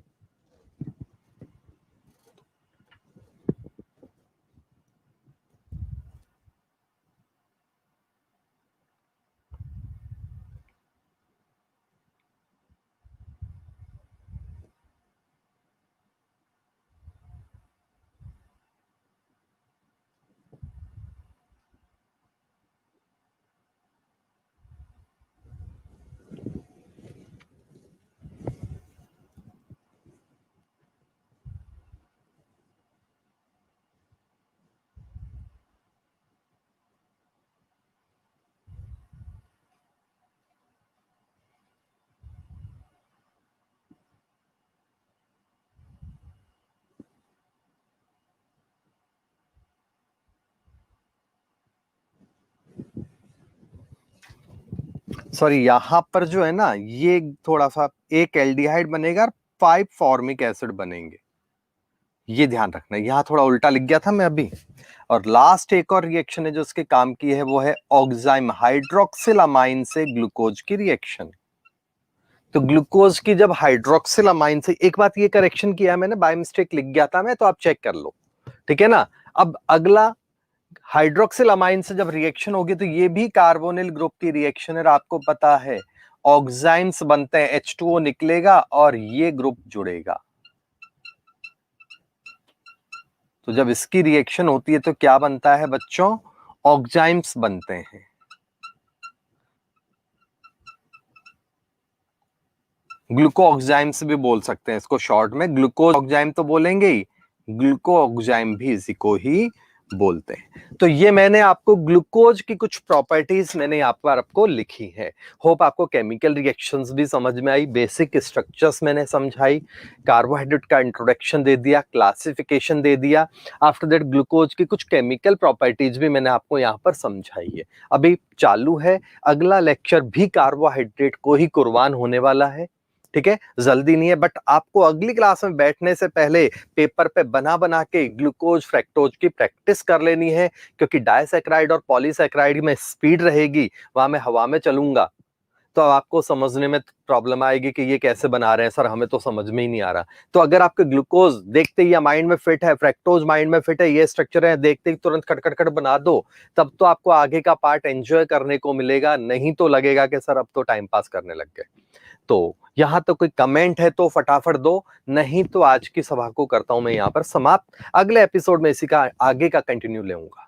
सॉरी, यहां पर जो है ना, ये थोड़ा सा, एक एल्डिहाइड बनेगा और 5 फॉर्मिक एसिड बनेंगे, ये ध्यान रखना। यहां थोड़ा उल्टा लिख गया था मैं अभी। और लास्ट एक और रिएक्शन है जो उसके काम की है, वो है ऑक्साइम हाइड्रोक्सिल अमाइन से ग्लूकोज की रिएक्शन। तो ग्लूकोज की जब हाइड्रोक्सिल अमाइन से, एक बात ये करेक्शन किया है मैंने, बाय मिस्टेक लिख गया था मैं, तो आप चेक कर लो, ठीक है ना। अब अगला, हाइड्रोक्सिल अमाइन से जब रिएक्शन होगी तो ये भी कार्बोनिल ग्रुप की रिएक्शन है, आपको पता है ऑक्साइम्स बनते हैं, H2O निकलेगा और ये ग्रुप जुड़ेगा। तो जब इसकी रिएक्शन होती है तो क्या बनता है बच्चों, ऑक्साइम्स बनते हैं। ग्लूको ऑक्साइम्स भी बोल सकते हैं इसको, शॉर्ट में ग्लूकोज ऑक्साइम तो बोलेंगे ही, ग्लूको ऑक्साइम भी इसी को ही बोलते हैं। तो ये मैंने आपको ग्लूकोज की कुछ प्रॉपर्टीज मैंने यहाँ पर आपको लिखी है। होप आपको केमिकल रिएक्शंस भी समझ में आई, बेसिक स्ट्रक्चर्स मैंने समझाई, कार्बोहाइड्रेट का इंट्रोडक्शन दे दिया, क्लासिफिकेशन दे दिया। आफ्टर दैट ग्लूकोज की कुछ केमिकल प्रॉपर्टीज भी मैंने आपको यहाँ पर समझाई है। अभी चालू है, अगला लेक्चर भी कार्बोहाइड्रेट को ही कुर्बान होने वाला है। ठीक है, जल्दी नहीं है, बट आपको अगली क्लास में बैठने से पहले पेपर पे बना बना के ग्लूकोज फ्रैक्टोज की प्रैक्टिस कर लेनी है, क्योंकि डाइसैक्राइड और पॉलीसैक्राइड में स्पीड रहेगी, वहां मैं हवा में चलूंगा तो आपको समझने में प्रॉब्लम आएगी कि ये कैसे बना रहे हैं सर, हमें तो समझ में ही नहीं आ रहा। तो अगर आपके ग्लूकोज देखते ही माइंड में फिट है, फ्रैक्टोज माइंड में फिट है, ये स्ट्रक्चर है, देखते ही तुरंत खट खट खट बना दो, तब तो आपको आगे का पार्ट एंजॉय करने को मिलेगा, नहीं तो लगेगा कि सर अब तो टाइम पास करने लग गए। तो यहां तो कोई कमेंट है तो फटाफट दो, नहीं तो आज की सभा को करता हूं मैं यहां पर समाप्त। अगले एपिसोड में इसी का आगे का कंटिन्यू लेऊंगा।